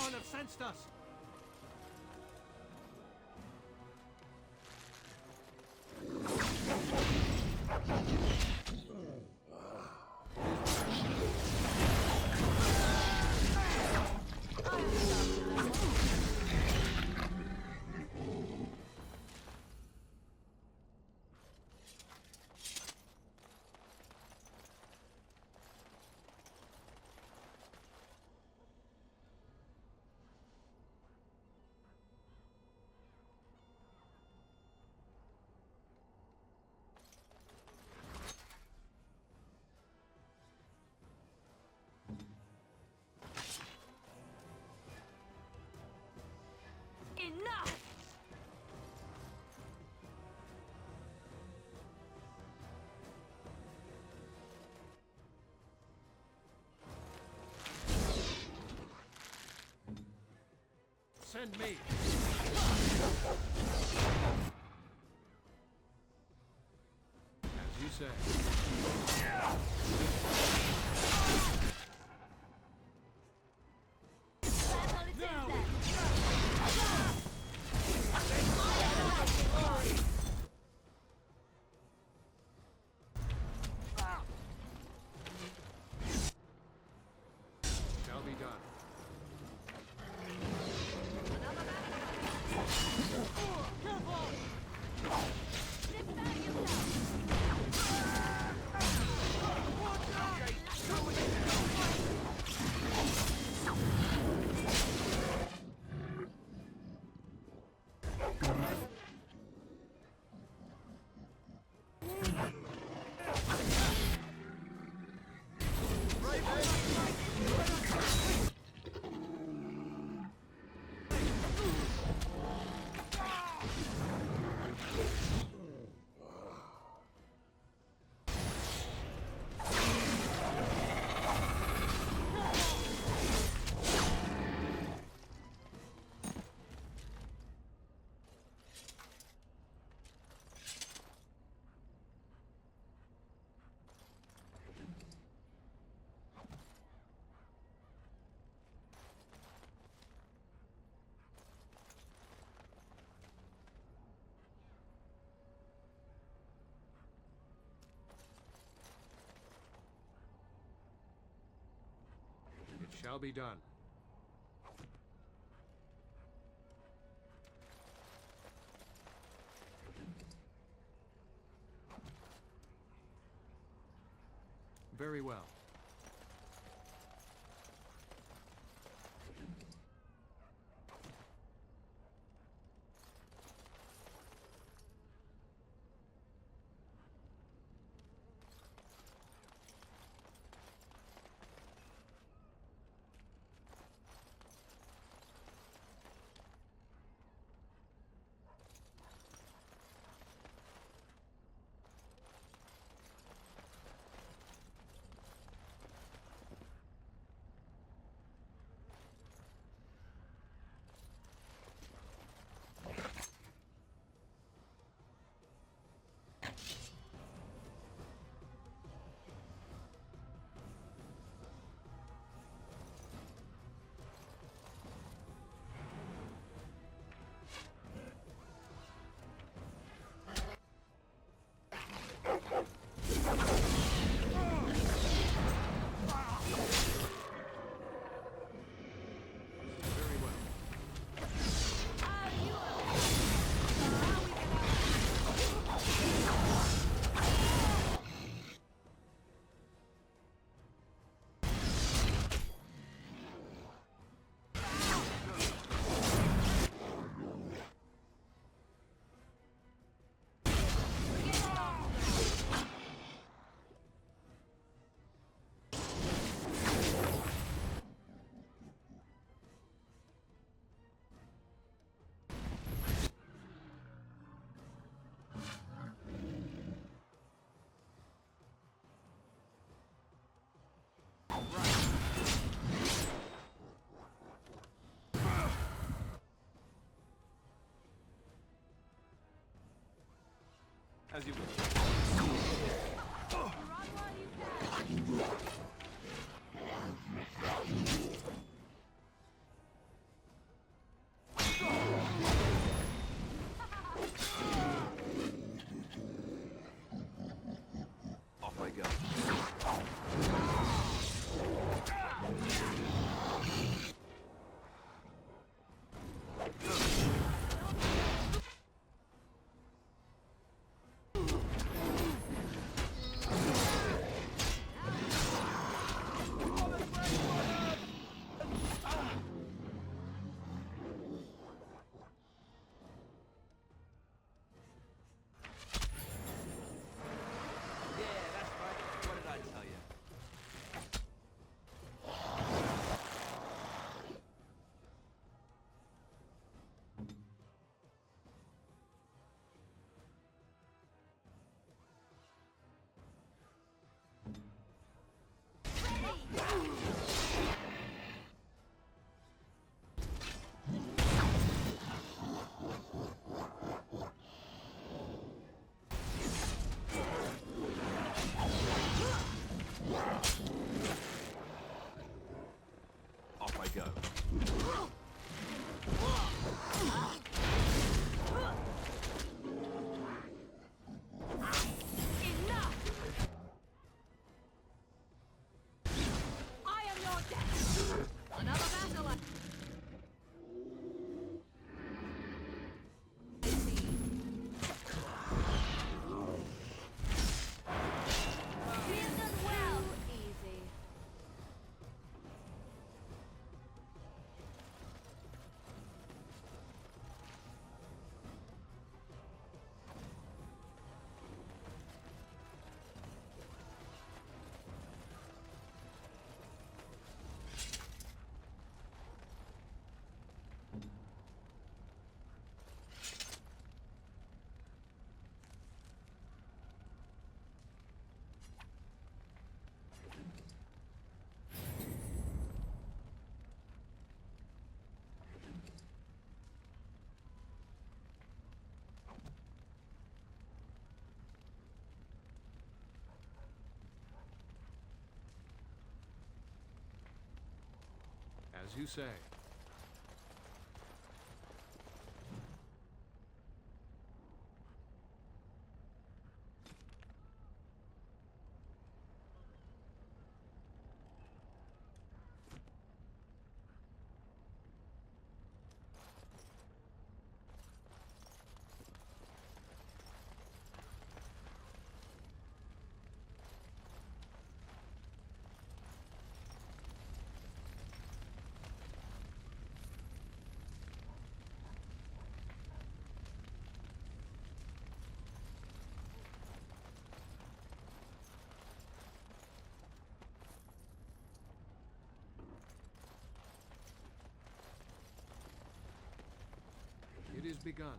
Tauren have sensed us. Enough! Send me. As you say. Shall be done. It shall be done. Very well. As you wish. you say. It is begun.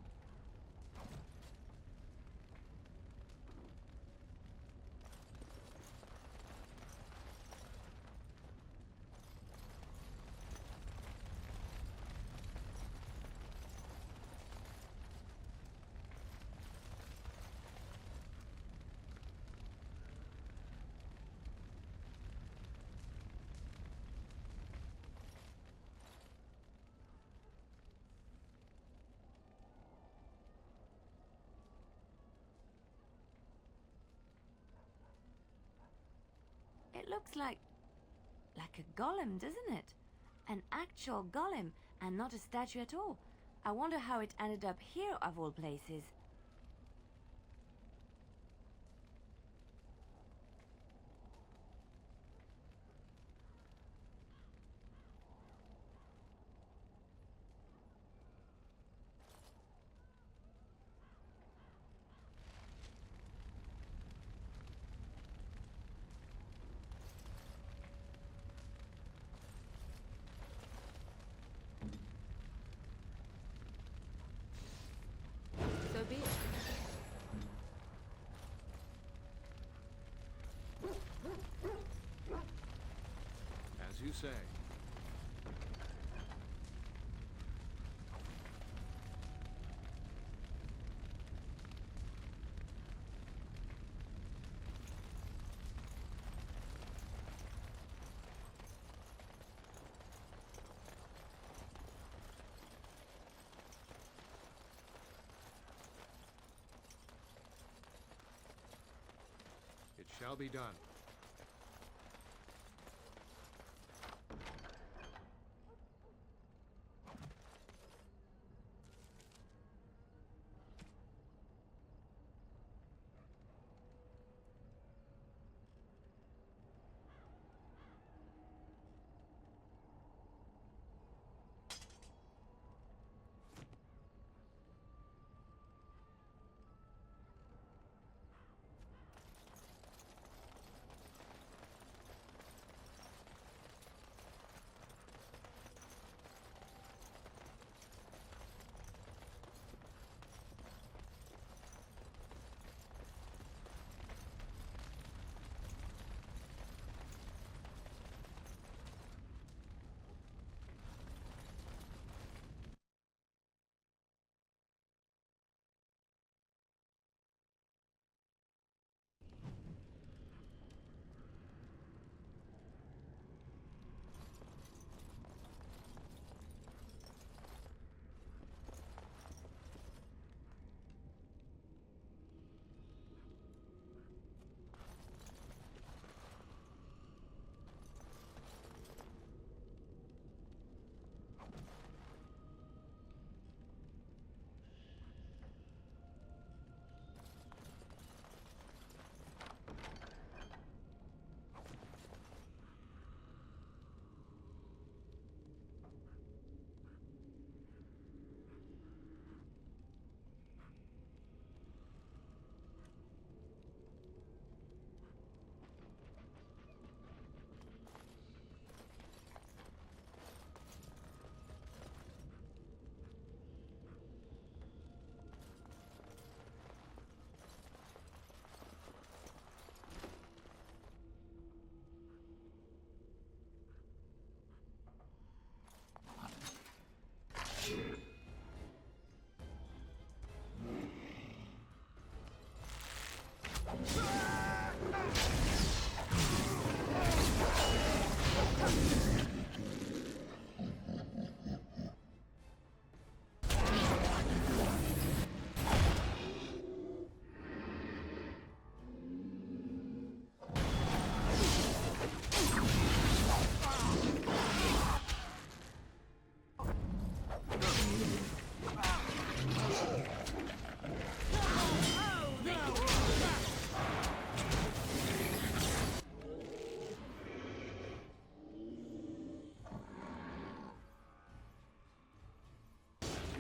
It looks like a golem, doesn't it? An actual golem, and not a statue at all. I wonder how it ended up here, of all places. So be it. As you say. It shall be done.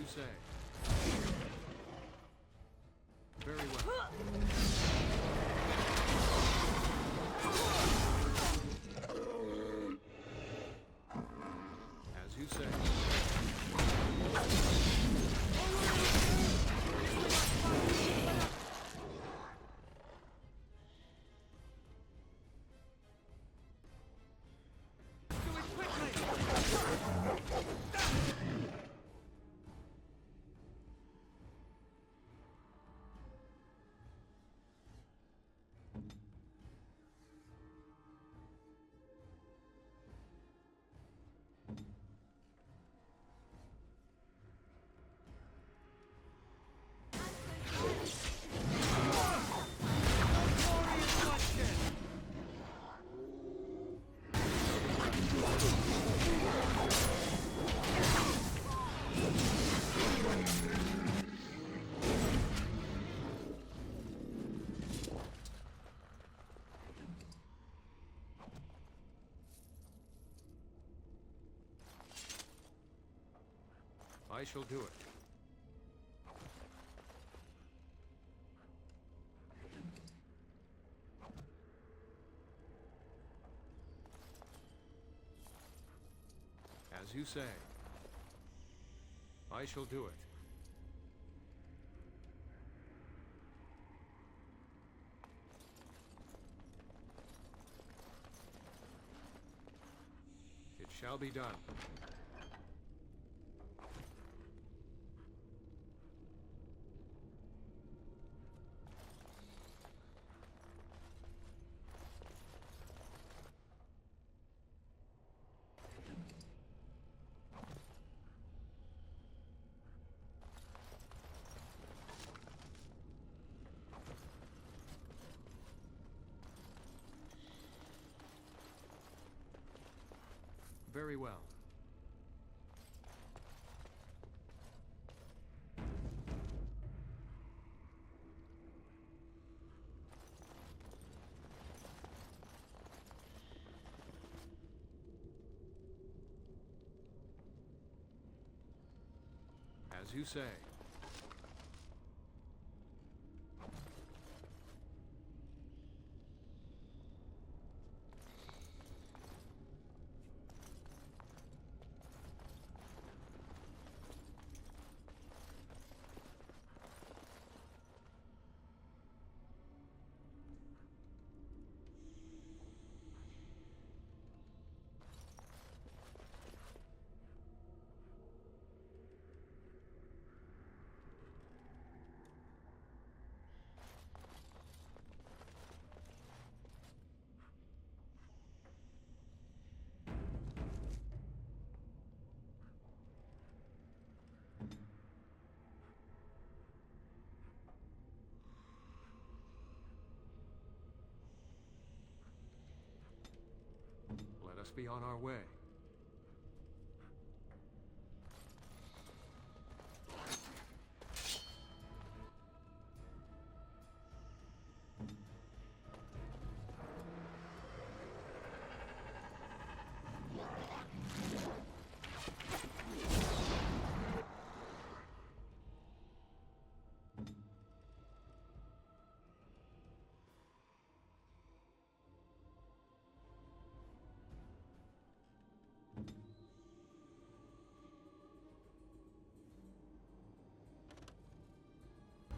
say. Very well. As you say. I shall do it. As you say. I shall do it. It shall be done. Very well. As you say. Let us be on our way.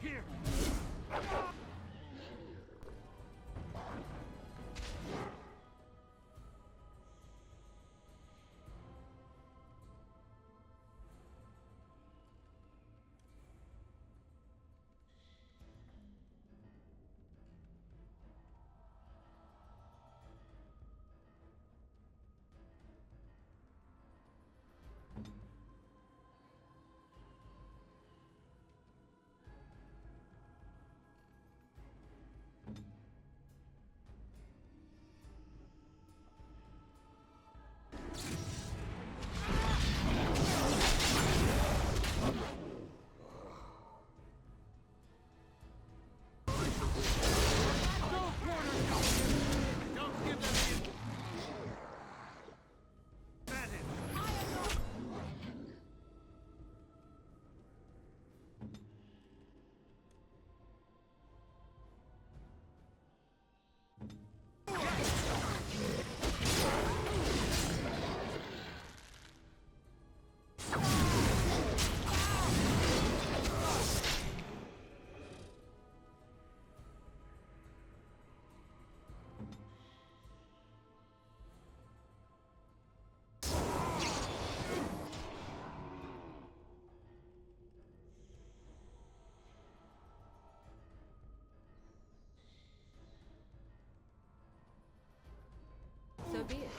Here! So be it.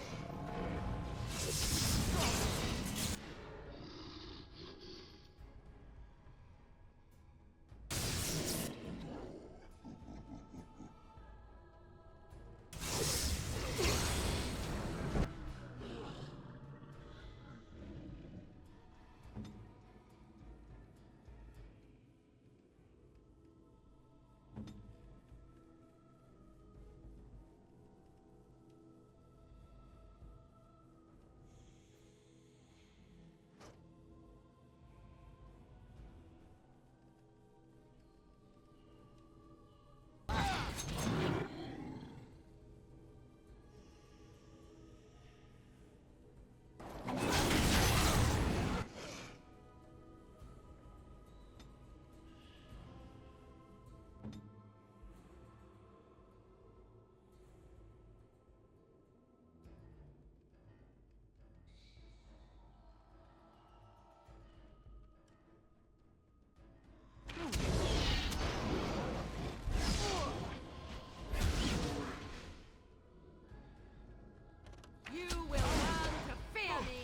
You will learn to fear me!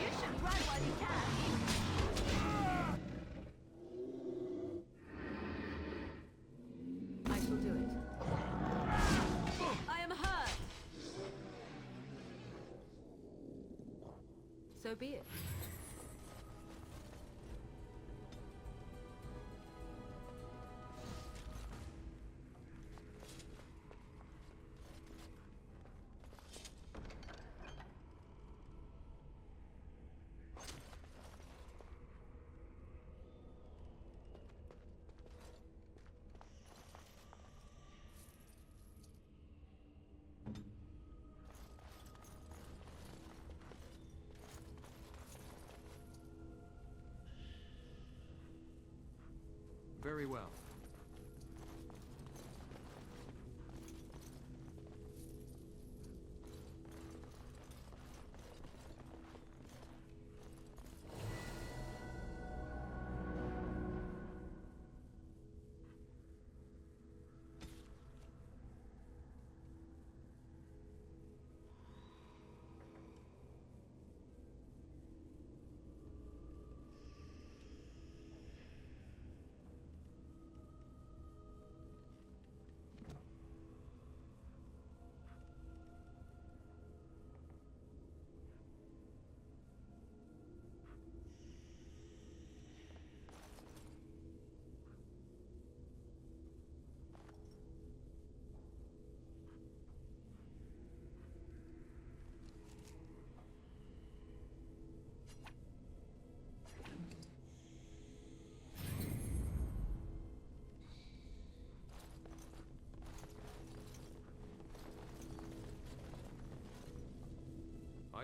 You should run while you can! I shall do it. I am hurt. So be it. Very well.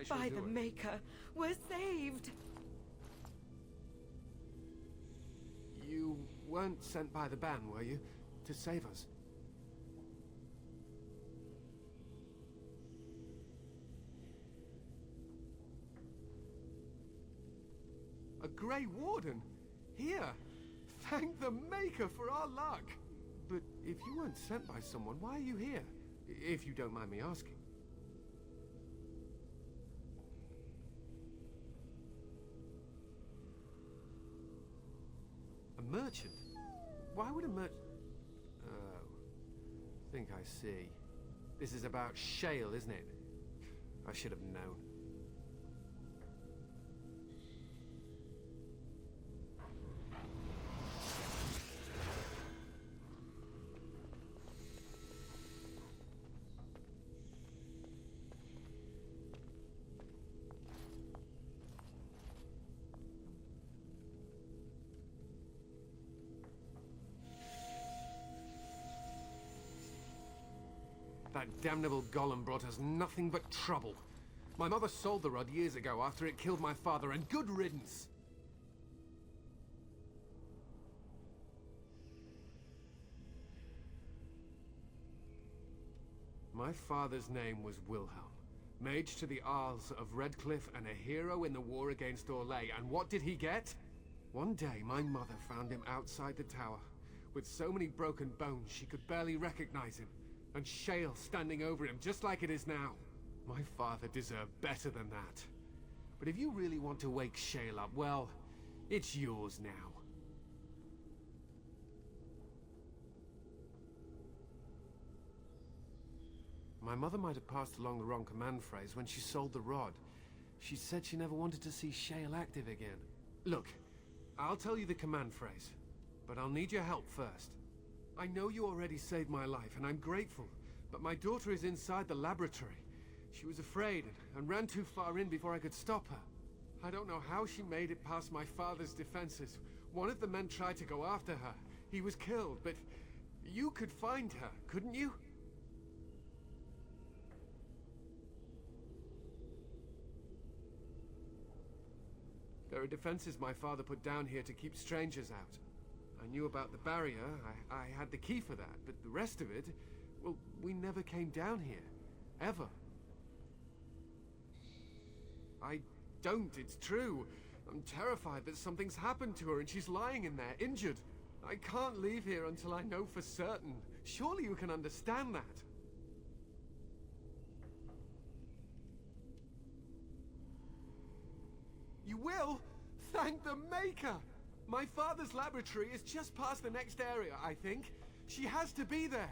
By the Maker, we're saved! You weren't sent by the ban, were you? To save us? A Grey Warden? Here! Thank the Maker for our luck! But if you weren't sent by someone, why are you here? If you don't mind me asking. A merchant? Why would a merchant... Oh. Think I see. This is about Shale, isn't it? I should have known. That damnable golem brought us nothing but trouble. My mother sold the rod years ago after it killed my father, and good riddance. My father's name was Wilhelm, mage to the Isles of Redcliffe and a hero in the war against Orlais. And what did he get? One day, my mother found him outside the tower, with so many broken bones she could barely recognize him, and Shale standing over him just like it is now. My father deserved better than that. But if you really want to wake Shale up, well, it's yours now. My mother might have passed along the wrong command phrase when she sold the rod. She said she never wanted to see Shale active again. Look, I'll tell you the command phrase, but I'll need your help first. I know you already saved my life, and I'm grateful, but my daughter is inside the laboratory. She was afraid and ran too far in before I could stop her. I don't know how she made it past my father's defenses. One of the men tried to go after her. He was killed, but you could find her, couldn't you? There are defenses my father put down here to keep strangers out. I knew about the barrier, I had the key for that, but the rest of it, well, we never came down here. Ever. I don't, it's true. I'm terrified that something's happened to her and she's lying in there, injured. I can't leave here until I know for certain. Surely you can understand that. You will? Thank the Maker! My father's laboratory is just past the next area, I think. She has to be there.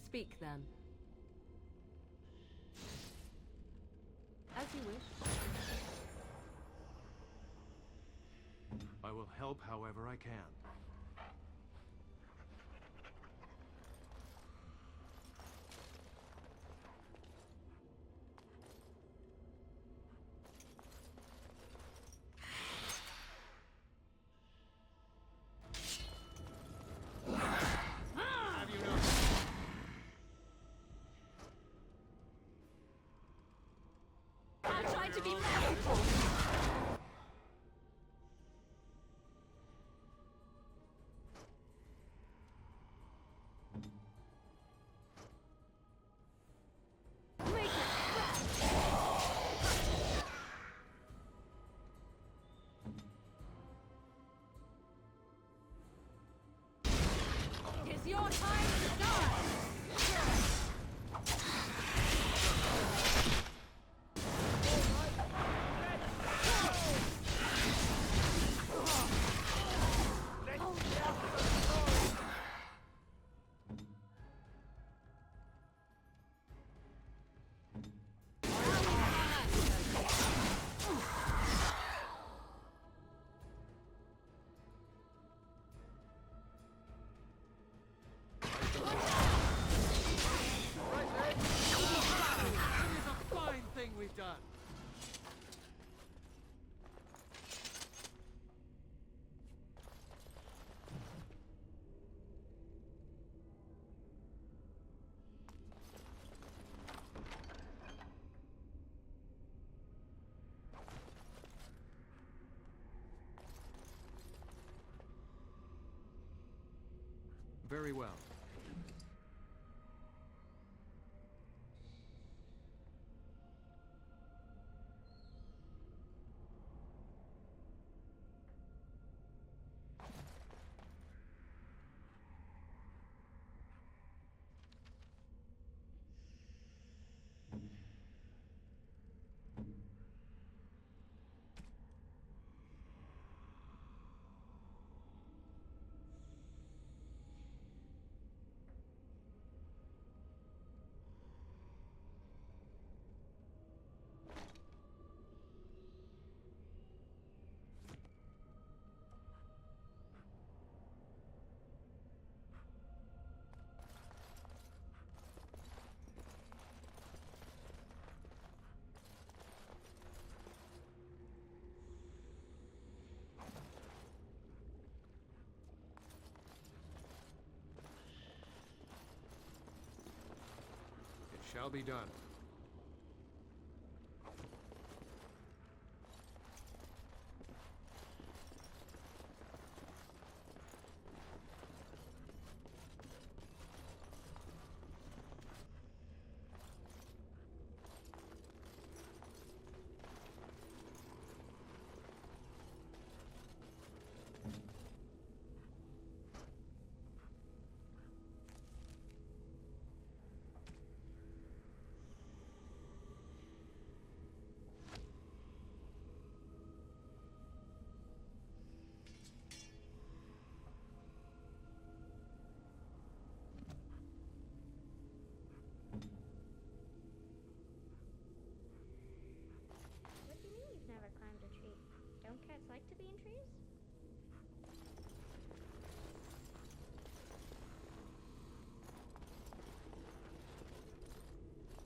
Speak, then. As you wish. I will help however I can. To be merciful. It is your time to die. Very well. It shall be done. What do you mean you've never climbed a tree? Don't cats like to be in trees?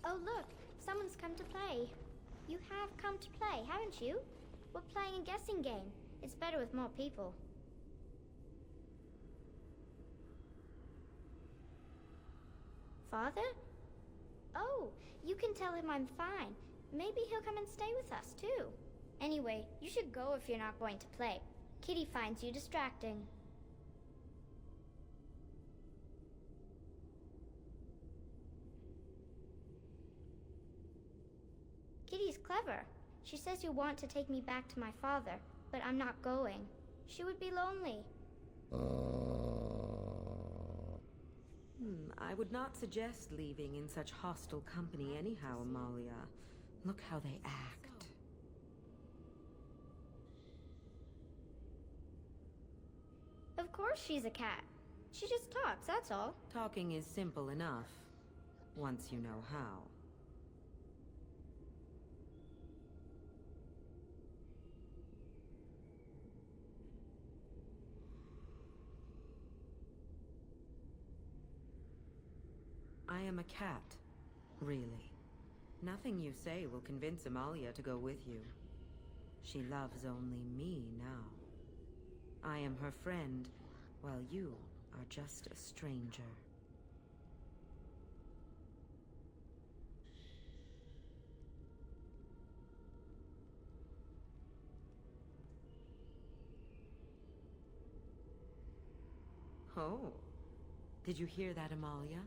Oh look, someone's come to play. You have come to play, haven't you? We're playing a guessing game. It's better with more people. Father? Oh, you can tell him I'm fine. Maybe he'll come and stay with us, too. Anyway, you should go if you're not going to play. Kitty finds you distracting. Kitty's clever. She says you want to take me back to my father, but I'm not going. She would be lonely. I would not suggest leaving in such hostile company anyhow, Amalia. Look how they act. Of course she's a cat. She just talks, that's all. Talking is simple enough, once you know how. I am a cat, really. Nothing you say will convince Amalia to go with you. She loves only me now. I am her friend, while you are just a stranger. Oh, did you hear that, Amalia?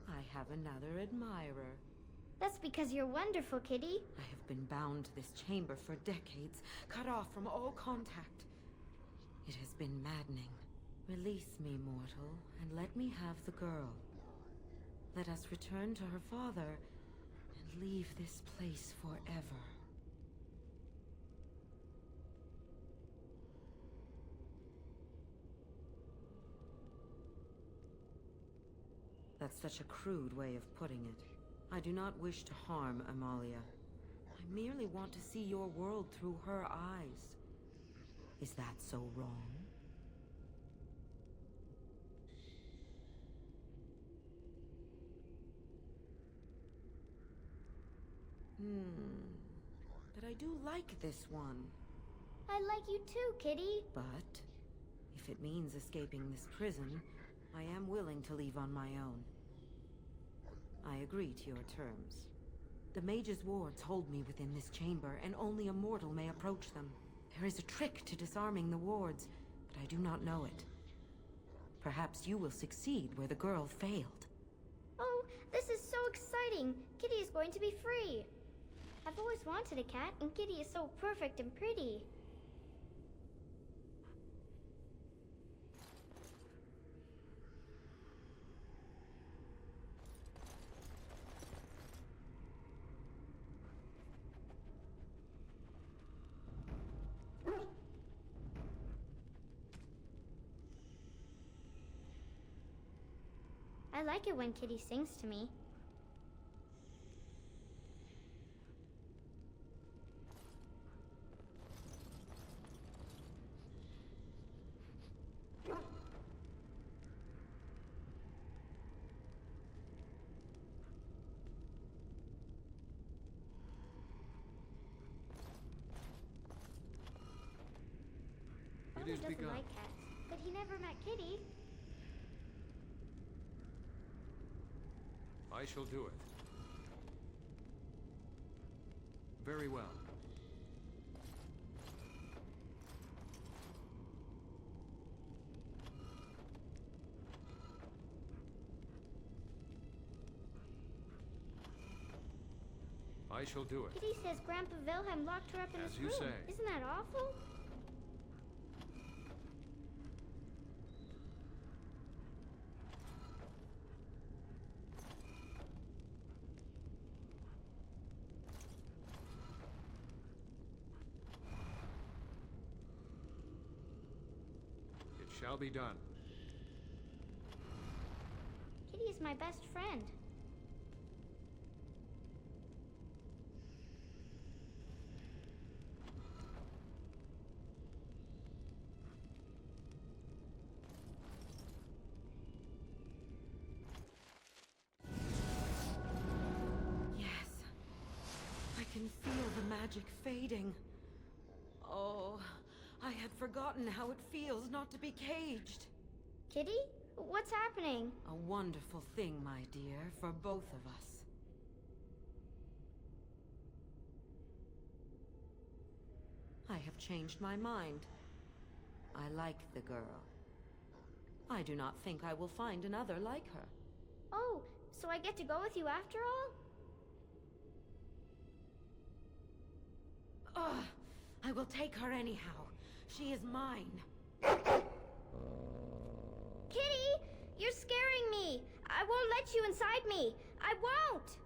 I have another admirer. That's because you're wonderful, Kitty. I have been bound to this chamber for decades, cut off from all contact. It has been maddening. Release me, mortal, and let me have the girl. Let us return to her father and leave this place forever. That's such a crude way of putting it. I do not wish to harm Amalia. I merely want to see your world through her eyes. Is that so wrong? But I do like this one. I like you too, Kitty. But if it means escaping this prison, I am willing to leave on my own. I agree to your terms. The mage's wards hold me within this chamber, and only a mortal may approach them. There is a trick to disarming the wards, but I do not know it. Perhaps you will succeed where the girl failed. Oh, this is so exciting! Kitty is going to be free! I've always wanted a cat, and Kitty is so perfect and pretty. I like it when Kitty sings to me. Father doesn't like cats, but he never met Kitty. I shall do it. Very well. I shall do it. Kitty says Grandpa Wilhelm locked her up in As his you room. say. Isn't that awful? It shall be done. Kitty is my best friend. Yes. I can feel the magic fading. Oh, I had forgotten how it feels not to be caged. Kitty? What's happening? A wonderful thing, my dear, for both of us. I have changed my mind. I like the girl. I do not think I will find another like her. Oh, so I get to go with you after all? Ugh! I will take her anyhow. She is mine. Kitty! You're scaring me! I won't let you inside me! I won't!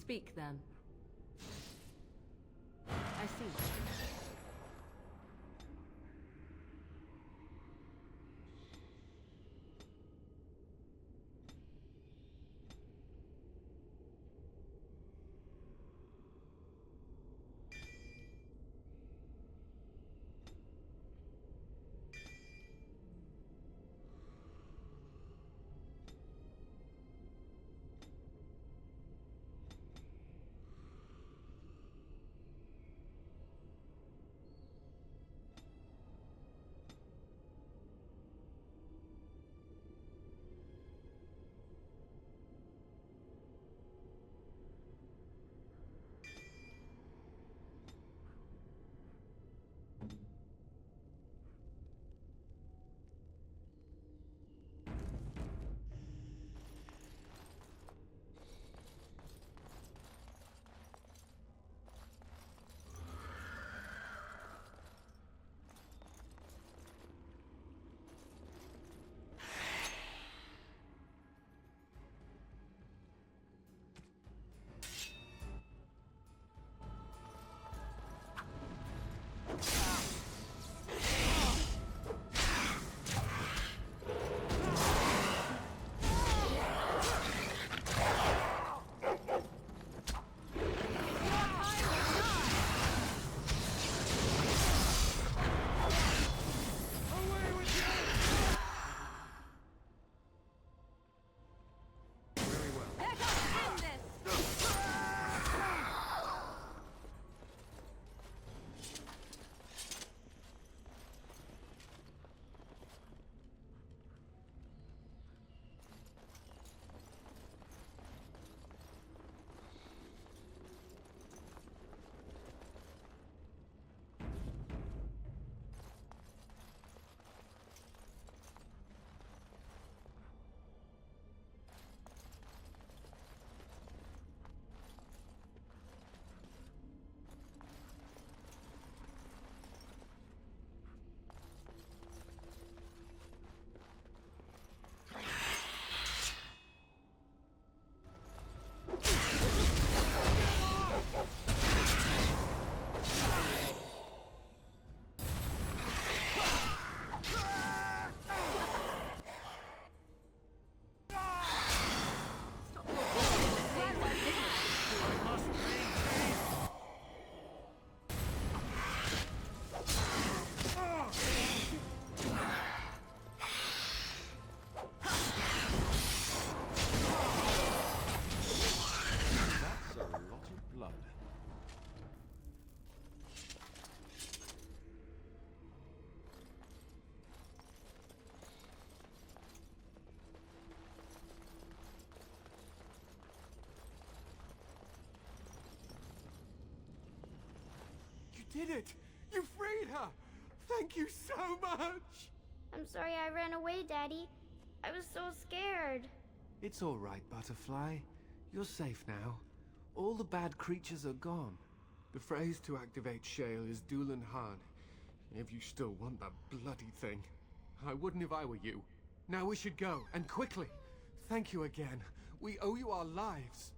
Speak, then. I see. Did it! You freed her! Thank you so much! I'm sorry I ran away, Daddy. I was so scared. It's all right, Butterfly. You're safe now. All the bad creatures are gone. The phrase to activate Shale is Dulan Han. If you still want that bloody thing. I wouldn't if I were you. Now we should go, and quickly. Thank you again. We owe you our lives.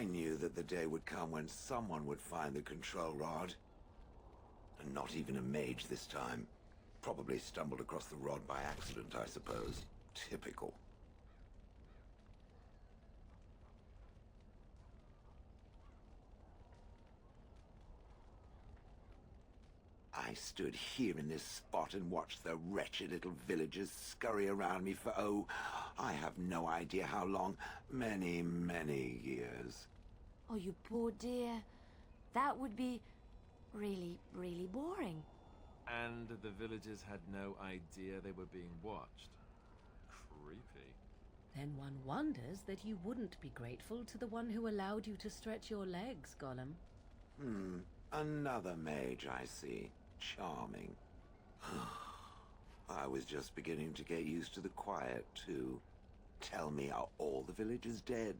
I knew that the day would come when someone would find the control rod. And not even a mage this time. Probably stumbled across the rod by accident, I suppose. Typical. I stood here in this spot and watched the wretched little villagers scurry around me for, oh, I have no idea how long. Many, many years. Oh, you poor dear. That would be really, really boring. And the villagers had no idea they were being watched. Creepy. Then one wonders that you wouldn't be grateful to the one who allowed you to stretch your legs, Gollum. Another mage, I see. Charming. I was just beginning to get used to the quiet, too. Tell me, are all the villagers dead?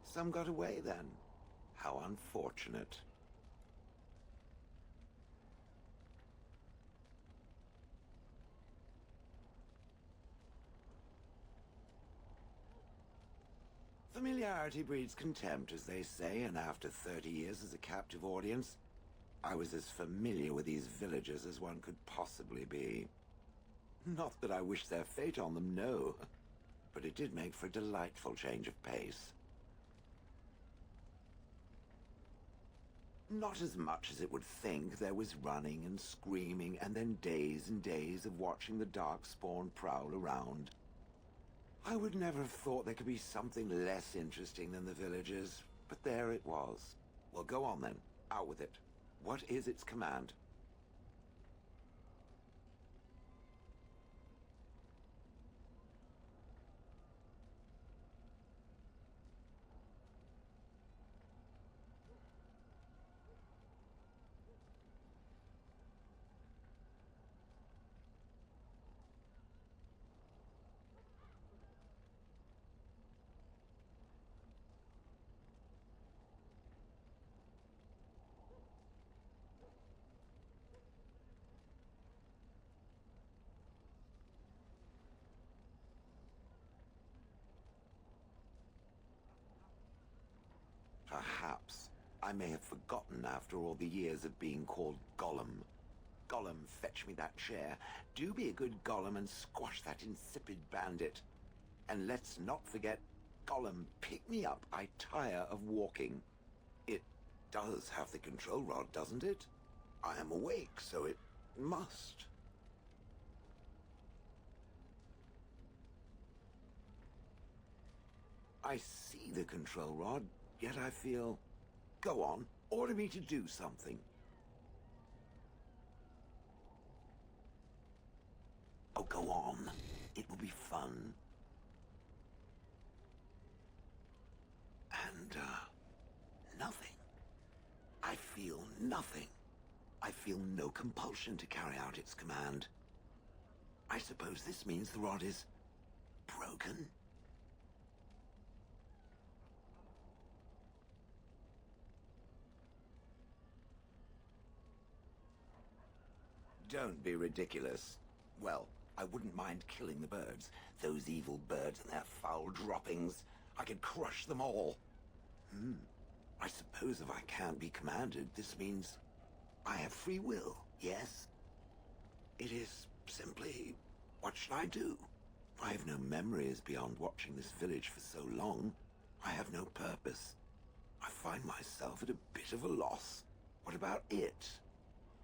Some got away, then. How unfortunate. Familiarity breeds contempt, as they say, and after 30 years as a captive audience, I was as familiar with these villagers as one could possibly be. Not that I wish their fate on them, no. But it did make for a delightful change of pace. Not as much as it would think. There was running and screaming, and then days and days of watching the Darkspawn prowl around. I would never have thought there could be something less interesting than the villagers, but there it was. Well, go on then. Out with it. What is its command? Perhaps. I may have forgotten after all the years of being called Gollum. Gollum, fetch me that chair. Do be a good Gollum and squash that insipid bandit. And let's not forget, Gollum, pick me up. I tire of walking. It does have the control rod, doesn't it? I am awake, so it must. I see the control rod, yet I feel... Go on, order me to do something. Oh, go on. It will be fun. And, nothing. I feel nothing. I feel no compulsion to carry out its command. I suppose this means the rod is... broken? Don't be ridiculous. Well, I wouldn't mind killing the birds. Those evil birds and their foul droppings. I could crush them all. I suppose if I can't be commanded, this means I have free will, yes? It is simply, what should I do? I have no memories beyond watching this village for so long. I have no purpose. I find myself at a bit of a loss. What about it?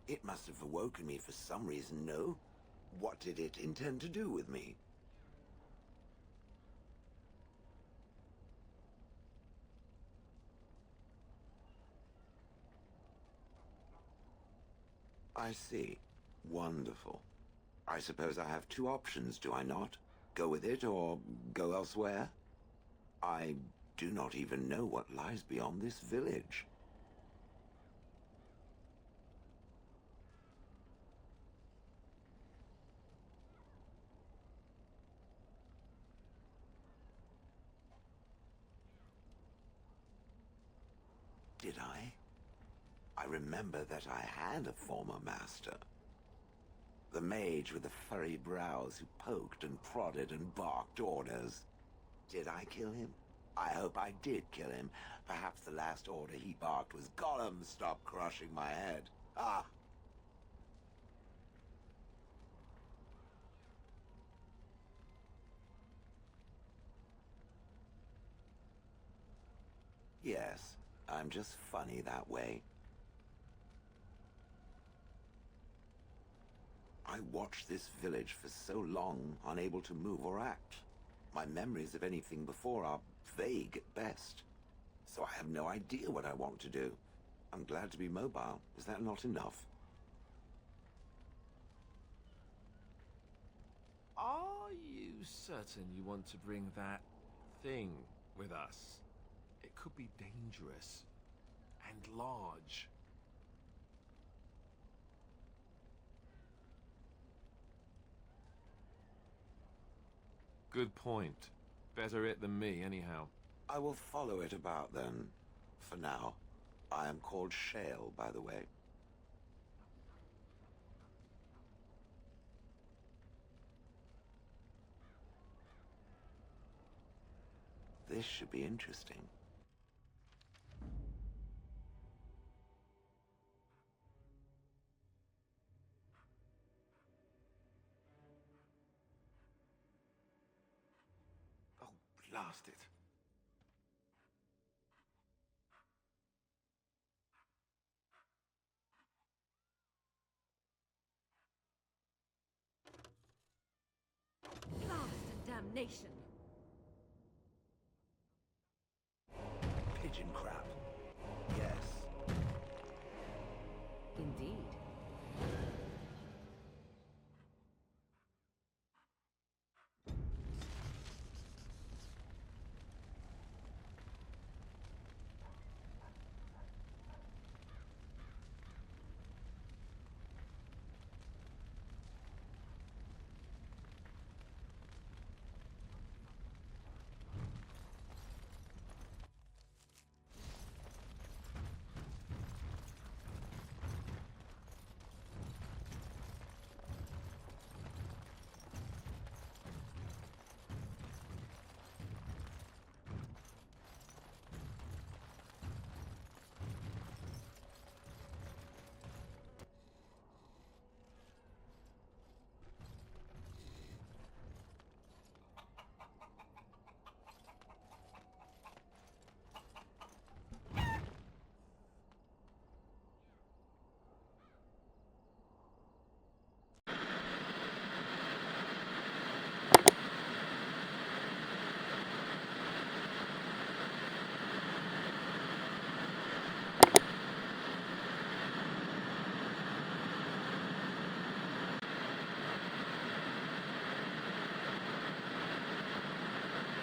It must have awoken me for some reason, no? What did it intend to do with me? I see. Wonderful. I suppose I have two options, do I not? Go with it or go elsewhere? I do not even know what lies beyond this village. Did I? I remember that I had a former master. The mage with the furry brows who poked and prodded and barked orders. Did I kill him? I hope I did kill him. Perhaps the last order he barked was, "Gollum, stop crushing my head." Ah! Yes, I'm just funny that way. I watched this village for so long, unable to move or act. My memories of anything before are vague at best. So I have no idea what I want to do. I'm glad to be mobile. Is that not enough? Are you certain you want to bring that thing with us? It could be dangerous and large. Good point. Better it than me, anyhow. I will follow it about then. For now. I am called Shale, by the way. This should be interesting. Oh, blast it. Blast and damnation. Pigeon crap.